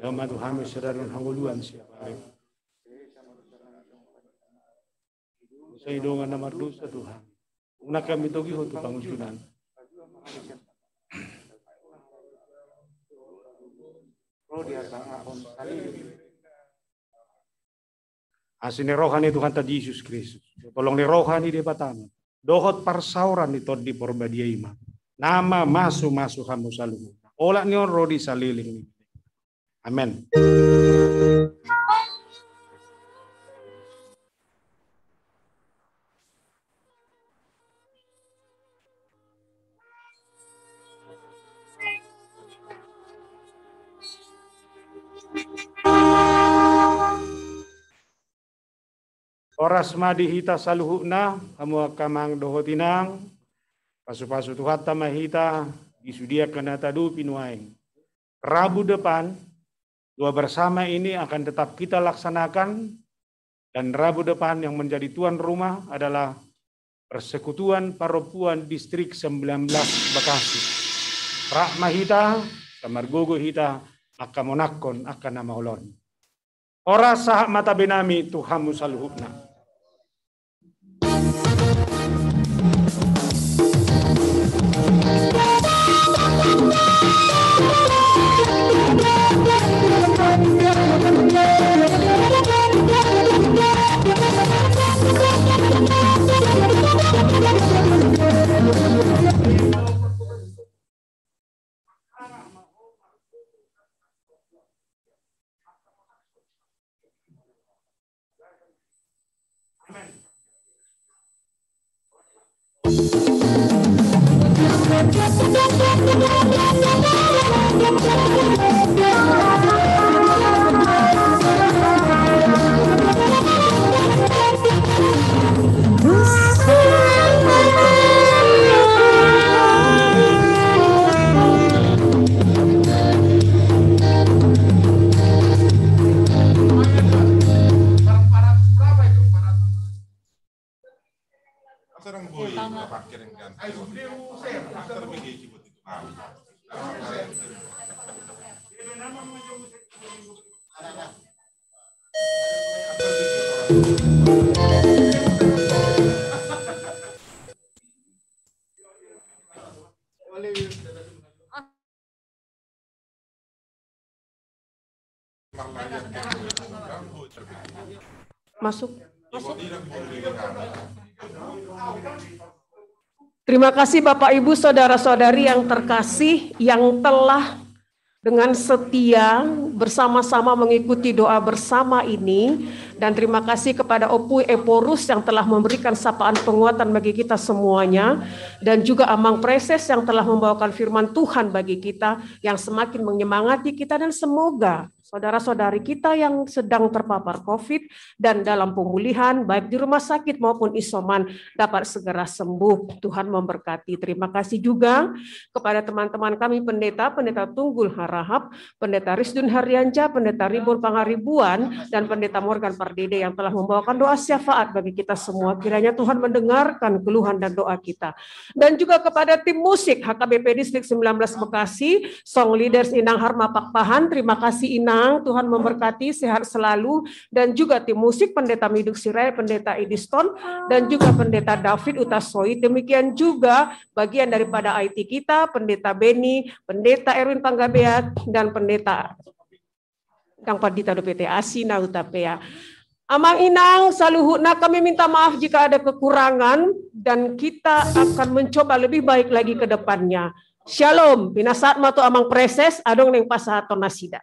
Yama Tuhan sedarun hanguluan siapa. Saidongan nama dosa Tuhan. Una kami togi hotu pangusunan. Asini rohani Tuhan tadi Yesus Kristus. Tolong ni rohani di batang. Dohot parsauran itu di porbadia ima. Nama masuk kamu selalu. Olah ni rodi saliling. Amin. Oras madi hita saluhuna kamu kamang dohotinang pasu-pasu Tuhan tamahita disudia kena tadu pinuaing. Rabu depan doa bersama ini akan tetap kita laksanakan dan Rabu depan yang menjadi tuan rumah adalah Persekutuan Paropuan Distrik 19 Bekasi. Rahmahita Samargogo hita akamonakon akan nama ulon. Oras sahak mata benami Tuhanmu saluhuna. Masuk. Terima kasih Bapak Ibu Saudara-saudari yang terkasih yang telah dengan setia bersama-sama mengikuti doa bersama ini, dan terima kasih kepada Opui Eporus yang telah memberikan sapaan penguatan bagi kita semuanya, dan juga Amang Preses yang telah membawakan firman Tuhan bagi kita yang semakin menyemangati kita, dan semoga saudara-saudari kita yang sedang terpapar COVID dan dalam pemulihan baik di rumah sakit maupun isoman dapat segera sembuh. Tuhan memberkati. Terima kasih juga kepada teman-teman kami pendeta Tunggul Harahap, Pendeta Risdun Haryanca, Pendeta Ribun Pangaribuan, dan Pendeta Morgan Pardede yang telah membawakan doa syafaat bagi kita semua. Kiranya Tuhan mendengarkan keluhan dan doa kita. Dan juga kepada tim musik HKBP Distrik 19 Bekasi, Song Leaders Inang Harma Pakpahan, terima kasih Inang. Tuhan memberkati, sehat selalu, dan juga tim musik Pendeta Miduk Sirai, Pendeta Ediston, dan juga Pendeta David Utasoi. Demikian juga bagian daripada IT kita, Pendeta Beni, Pendeta Erwin Panggabeat, dan Pendeta Kang Padita DPT Asina Utapea. Amang Inang, saluhuna, kami minta maaf jika ada kekurangan, dan kita akan mencoba lebih baik lagi ke depannya. Shalom, binasaat matu Amang Preses, adong neng pasahaton nasida.